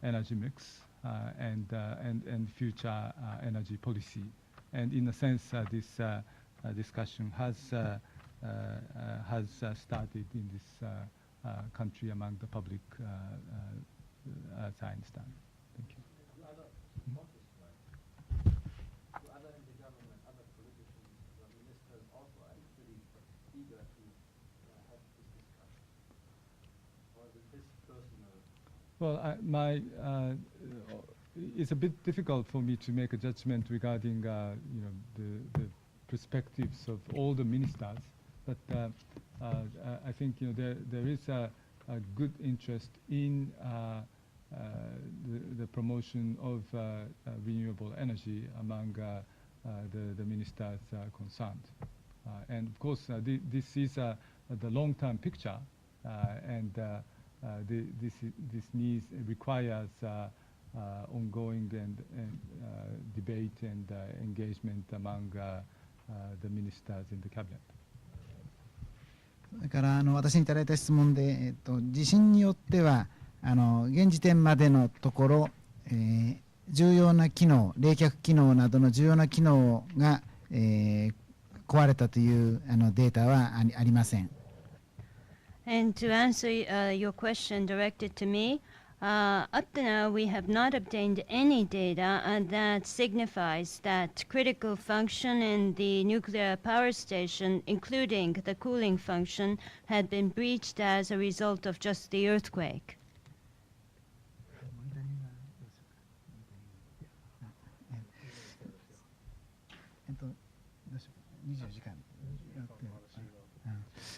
energy mix and future energy policy. And in a sense, this discussion has started in this country among the public, as I understand. Thank you. Well, it's a bit difficult for me to make a judgment regarding the perspectives of all the ministers, but I think there is a good interest in the promotion of renewable energy among the ministers concerned, and of course this is the long-term picture, and this requires ongoing and debate and engagement among the ministers in the cabinet. それから私にいただいた質問で、地震によっては現時点までのところ、重要な機能、冷却機能などの重要な機能が、壊れたというデータはありません。And to answer your question directed to me, up to now we have not obtained any data that signifies that critical function in the nuclear power station, including the cooling function, had been breached as a result of just the earthquake. .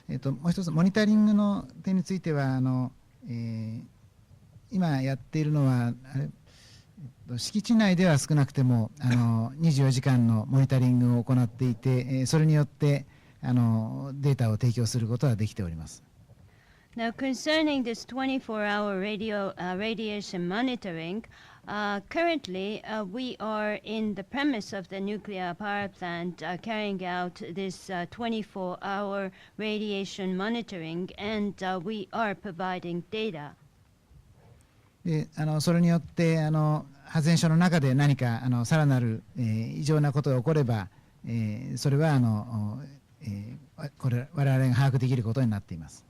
もう一つモニタリングの点については今やっているのは敷地内では少なくても24時間のモニタリングを行っていて、それによってデータを提供することはできております。Now concerning this 24-hour radiation monitoring, currently we are in the premise of the nuclear power plant carrying out this 24-hour radiation monitoring, and we are providing data. でそれによって発電所の中で何かさらなる異常なことが起これば、それは我々が把握できることになっています。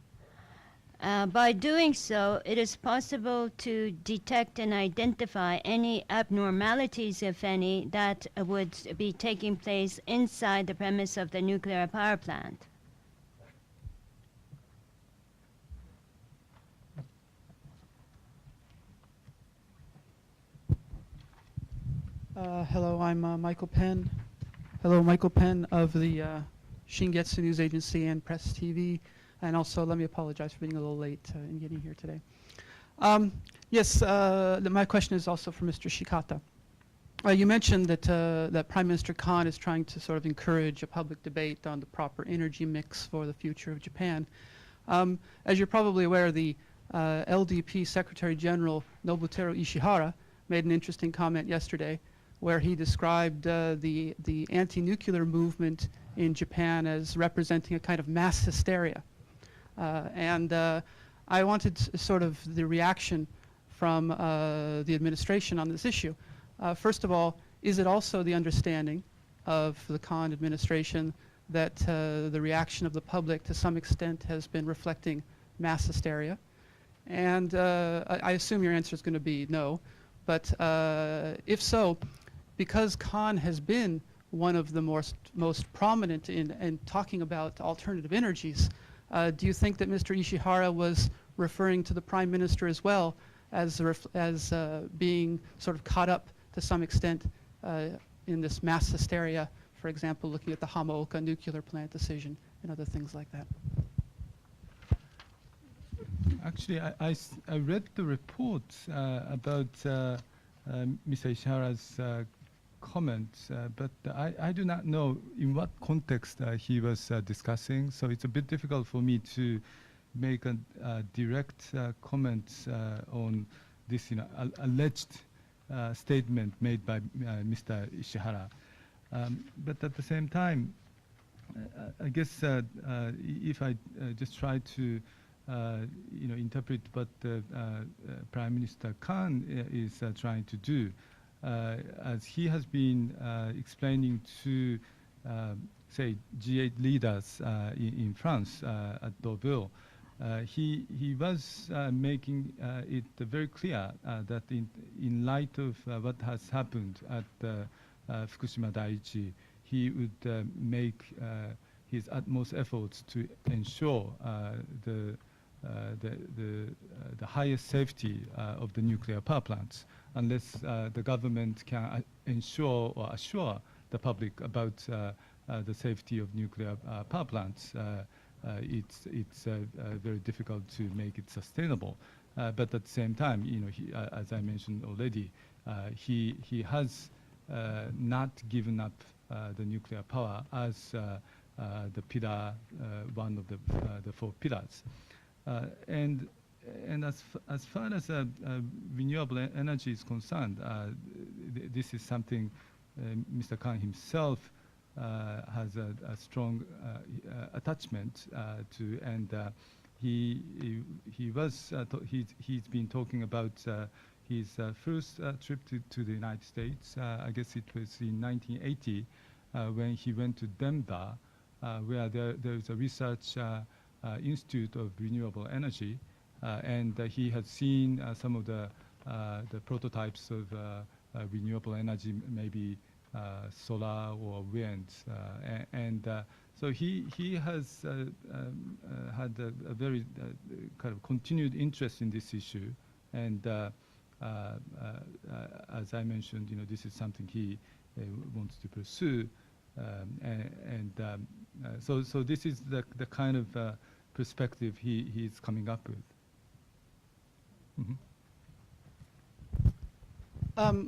By doing so, it is possible to detect and identify any abnormalities, if any, that would be taking place inside the premise of the nuclear power plant. Hello, I'm Michael Penn. Hello, Michael Penn of the Shingetsu News Agency and Press TV. And also, let me apologize for being a little late in getting here today. Yes, my question is also for Mr. Shikata. You mentioned that that Prime Minister Khan is trying to sort of encourage a public debate on the proper energy mix for the future of Japan. As you're probably aware, the LDP Secretary General Nobuteru Ishihara made an interesting comment yesterday where he described the anti-nuclear movement in Japan as representing a kind of mass hysteria. And I wanted sort of the reaction from the administration on this issue. First of all, is it also the understanding of the Khan administration that the reaction of the public to some extent has been reflecting mass hysteria? And I assume your answer is going to be no, but if so, because Khan has been one of the most prominent in talking about alternative energies, do you think that Mr. Ishihara was referring to the Prime Minister as well as being sort of caught up to some extent in this mass hysteria, for example, looking at the Hamaoka nuclear plant decision and other things like that? Actually, I read the report about Mr. Ishihara's comment, but I do not know in what context he was discussing, so it's a bit difficult for me to make a direct comment on this alleged statement made by Mr. Ishihara. But at the same time, I guess if I just try to interpret what Prime Minister Khan is trying to do, as he has been explaining to, say, G8 leaders in France at Deauville, he was making it very clear that in light of what has happened at Fukushima Daiichi, he would make his utmost efforts to ensure the highest safety of the nuclear power plants, unless the government can ensure or assure the public about the safety of nuclear power plants. It's very difficult to make it sustainable. But at the same time, as I mentioned already, he has not given up the nuclear power as the pillar, one of the four pillars. And as far as renewable energy is concerned, this is something Mr. Khan himself has a strong attachment to, and he's been talking about his first trip to the United States. I guess it was in 1980 when he went to Denver, where there is a research institute of renewable energy, and he had seen some of the prototypes of renewable energy, maybe solar or wind, and so he has had a very kind of continued interest in this issue, and as I mentioned, this is something he wants to pursue, so this is the kind of perspective he's coming up with. Mm-hmm.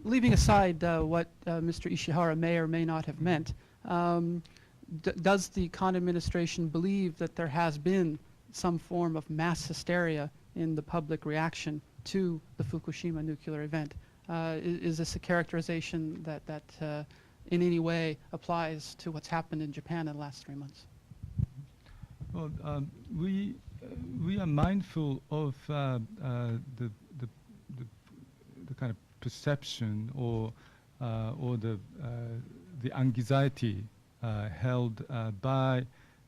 Leaving aside what Mr. Ishihara may or may not have meant, does the Khan administration believe that there has been some form of mass hysteria in the public reaction to the Fukushima nuclear event? Is this a characterization that in any way applies to what's happened in Japan in the last 3 months? Well, we are mindful of the kind of perception or the anxiety held by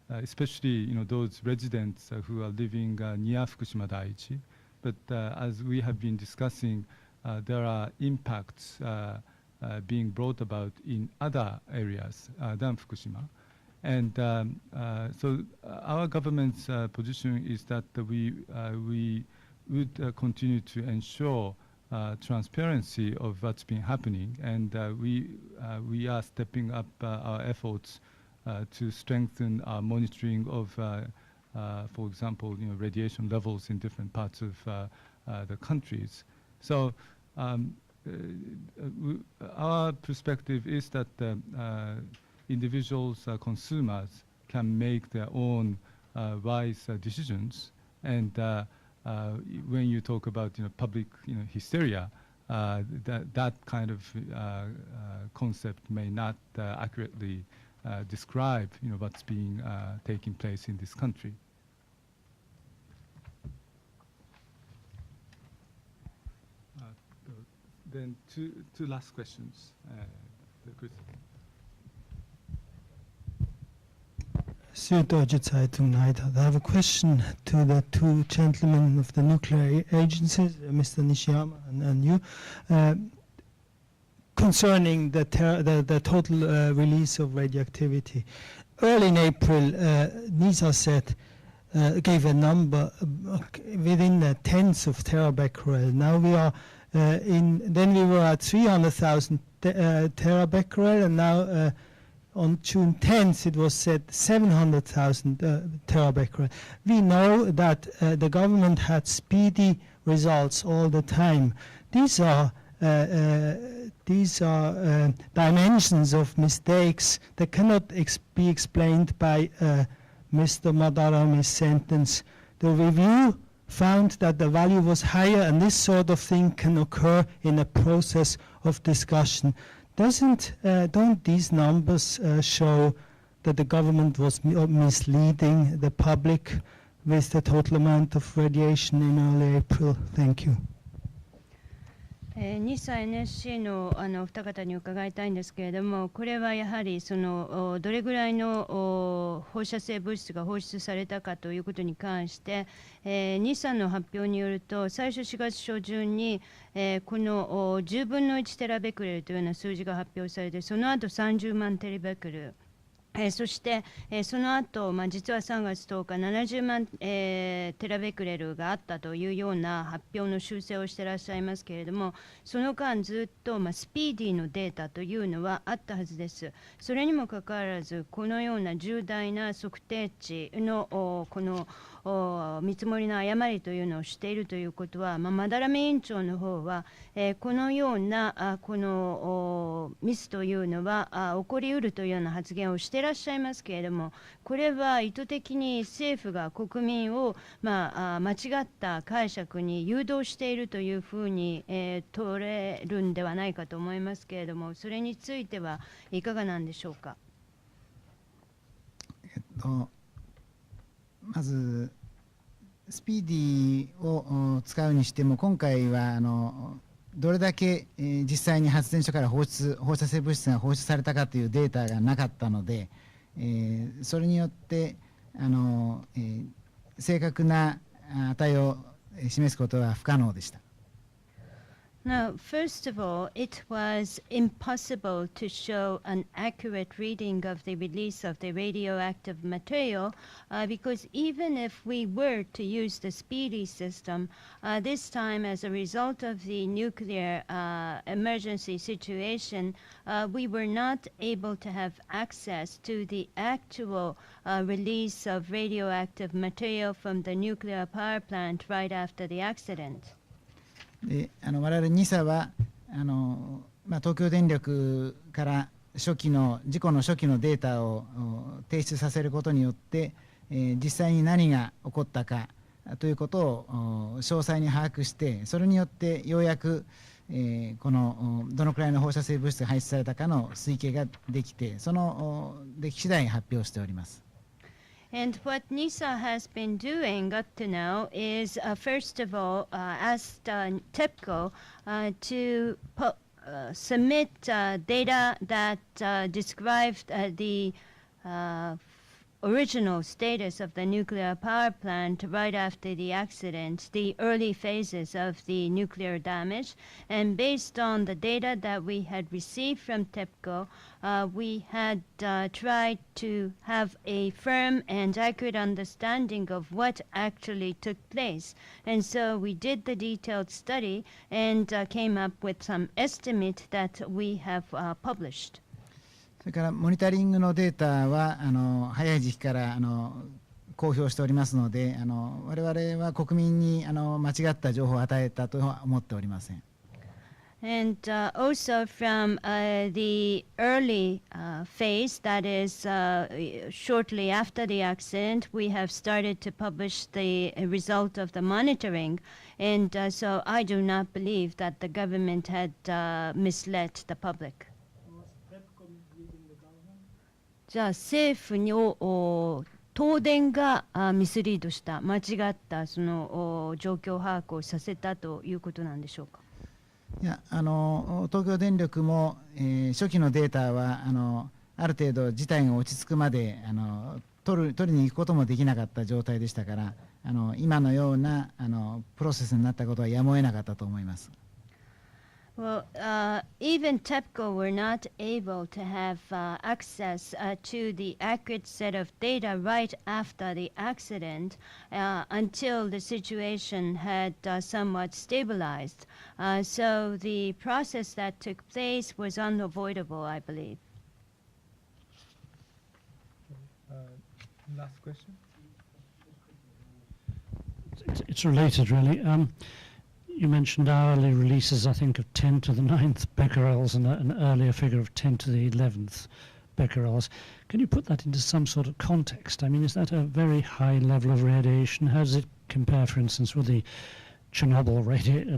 especially those residents who are living near Fukushima Daiichi. But as we have been discussing, there are impacts being brought about in other areas than Fukushima. And so our government's position is that we would continue to ensure transparency of what's been happening, and we are stepping up our efforts to strengthen our monitoring of, for example, radiation levels in different parts of the countries. So our perspective is that individuals, consumers, can make their own wise decisions, and when you talk about public hysteria, that kind of concept may not accurately describe what's being taking place in this country. Then two last questions. Süddeutsche Zeitung Neidhardt. I have a question to the two gentlemen of the nuclear agencies, Mr. Nishiyama and you, concerning the total release of radioactivity. Early in April, NISA said, gave a number within the tens of terabecquerel. Now we are then we were at 300,000 terabecquerel, and now on June 10th, it was said 700,000 terabecquerel. We know that the government had speedy results all the time. These these are dimensions of mistakes that cannot be explained by Mr. Madarami's sentence. The review found that the value was higher, and this sort of thing can occur in a process of discussion. Don't these numbers show that the government was misleading the public with the total amount of radiation in early April? Thank you. ニサ NSC のお二方に伺いたいんですけれども、これはやはりそのどれぐらいの放射性物質が放出されたかということに関して、ニサの発表によると、最初4月初旬に、この10分の1テラベクレルというような数字が発表されて、その後30万テラベクレル。そして、その後、実は3月10日70万、テラベクレルがあったというような発表の修正をしていらっしゃいますけれども、その間ずっと、スピーディーのデータというのはあったはずです。それにもかかわらず、このような重大な測定値のこの見積もりの誤りというのをしているということは、マダラメ委員長の方は、このようなこのミスというのは起こりうるというような発言をしていらっしゃいますけれども、これは意図的に政府が国民を、間違った解釈に誘導しているというふうに、取れるんではないかと思いますけれども、それについてはいかがなんでしょうか。まずスピーディーを使うにしても、今回はどれだけ実際に発電所から放射性物質が放出されたかというデータがなかったので、それによって正確な値を示すことは不可能でした。Now, first of all, it was impossible to show an accurate reading of the release of the radioactive material because even if we were to use the speedy system, this time as a result of the nuclear emergency situation, we were not able to have access to the actual release of radioactive material from the nuclear power plant right after the accident. で我々NISAは東京電力から事故の初期のデータを提出させることによって、実際に何が起こったかということを詳細に把握して、それによってようやく、このどのくらいの放射性物質が排出されたかの推計ができて、その出来次第発表しております。And what NISA has been doing up to now is, first of all, asked TEPCO to submit data that described the original status of the nuclear power plant right after the accident, the early phases of the nuclear damage. And based on the data that we had received from TEPCO, we had tried to have a firm and accurate understanding of what actually took place. And so we did the detailed study and came up with some estimate that we have published. それからモニタリングのデータは早い時期から公表しておりますので、我々は国民に間違った情報を与えたとは思っておりません。And also from the early phase, that is shortly after the accident, we have started to publish the result of the monitoring. And so I do not believe that the government had misled the public. じゃあ政府を東電がミスリードした、間違ったその状況把握をさせたということなんでしょうか。いや東京電力も、初期のデータはある程度事態が落ち着くまで取りに行くこともできなかった状態でしたから、今のようなプロセスになったことはやむを得なかったと思います。Well, even TEPCO were not able to have access to the accurate set of data right after the accident until the situation had somewhat stabilized. So the process that took place was unavoidable, I believe. Last question. It's related, really. you mentioned hourly releases, I think, of 10 to the 9th becquerels and an earlier figure of 10 to the 11th becquerels. Can you put that into some sort of context? I mean, is that a very high level of radiation? How does it compare, for instance, with the Chernobyl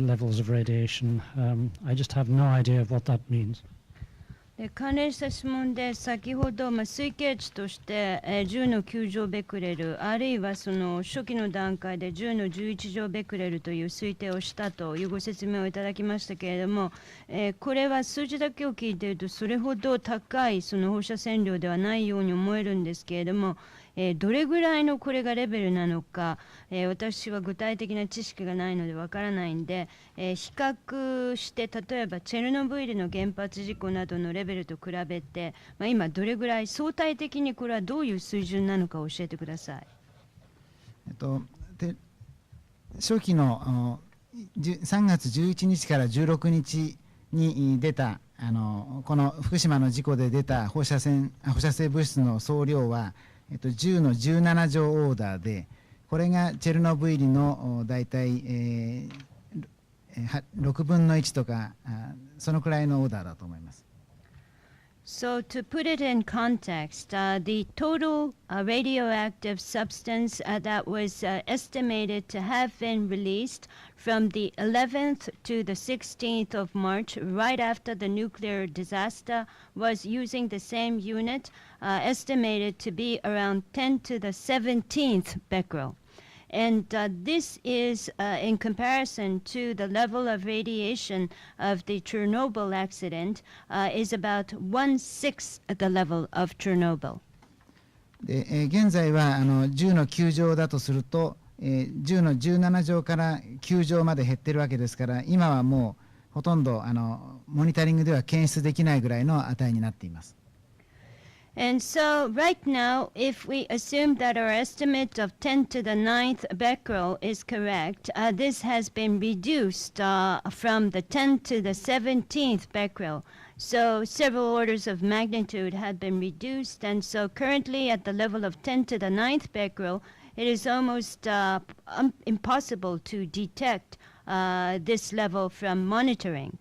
levels of radiation? I just have no idea of what that means. で関連した質問で先ほど、推計値として、10の9乗ベクレルあるいはその初期の段階で10の11乗ベクレルという推定をしたというご説明をいただきましたけれども、これは数字だけを聞いているとそれほど高いその放射線量ではないように思えるんですけれども、どれぐらいのこれがレベルなのか、私は具体的な知識がないのでわからないんで、比較して例えばチェルノブイリの原発事故などのレベルと比べて、今どれぐらい相対的にこれはどういう水準なのか教えてください。初期の3月11日から16日に出たこの福島の事故で出た放射性物質の総量は10の17乗オーダーで、これがチェルノブイリのだいたい6分の1とかそのくらいのオーダーだと思います。So to put it in context, the total radioactive substance that was estimated to have been released from the 11th to the 16th of March, right after the nuclear disaster, was using the same unit, estimated to be around 10 to the 17th becquerel. And this is in comparison to the level of radiation of the Chernobyl accident is about 1/6 the level of Chernobyl. で現在は10の9乗だとすると、10の17乗から9乗まで減ってるわけですから、今はもうほとんどモニタリングでは検出できないぐらいの値になっています。And so right now, if we assume that our estimate of 10 to the 9th becquerel is correct, this has been reduced from the 10 to the 17th becquerel. So several orders of magnitude had been reduced, and so currently at the level of 10 to the 9th becquerel, it is almost impossible to detect this level from monitoring.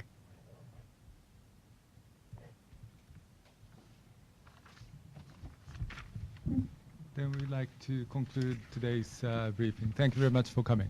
Then we'd like to conclude today's briefing. Thank you very much for coming.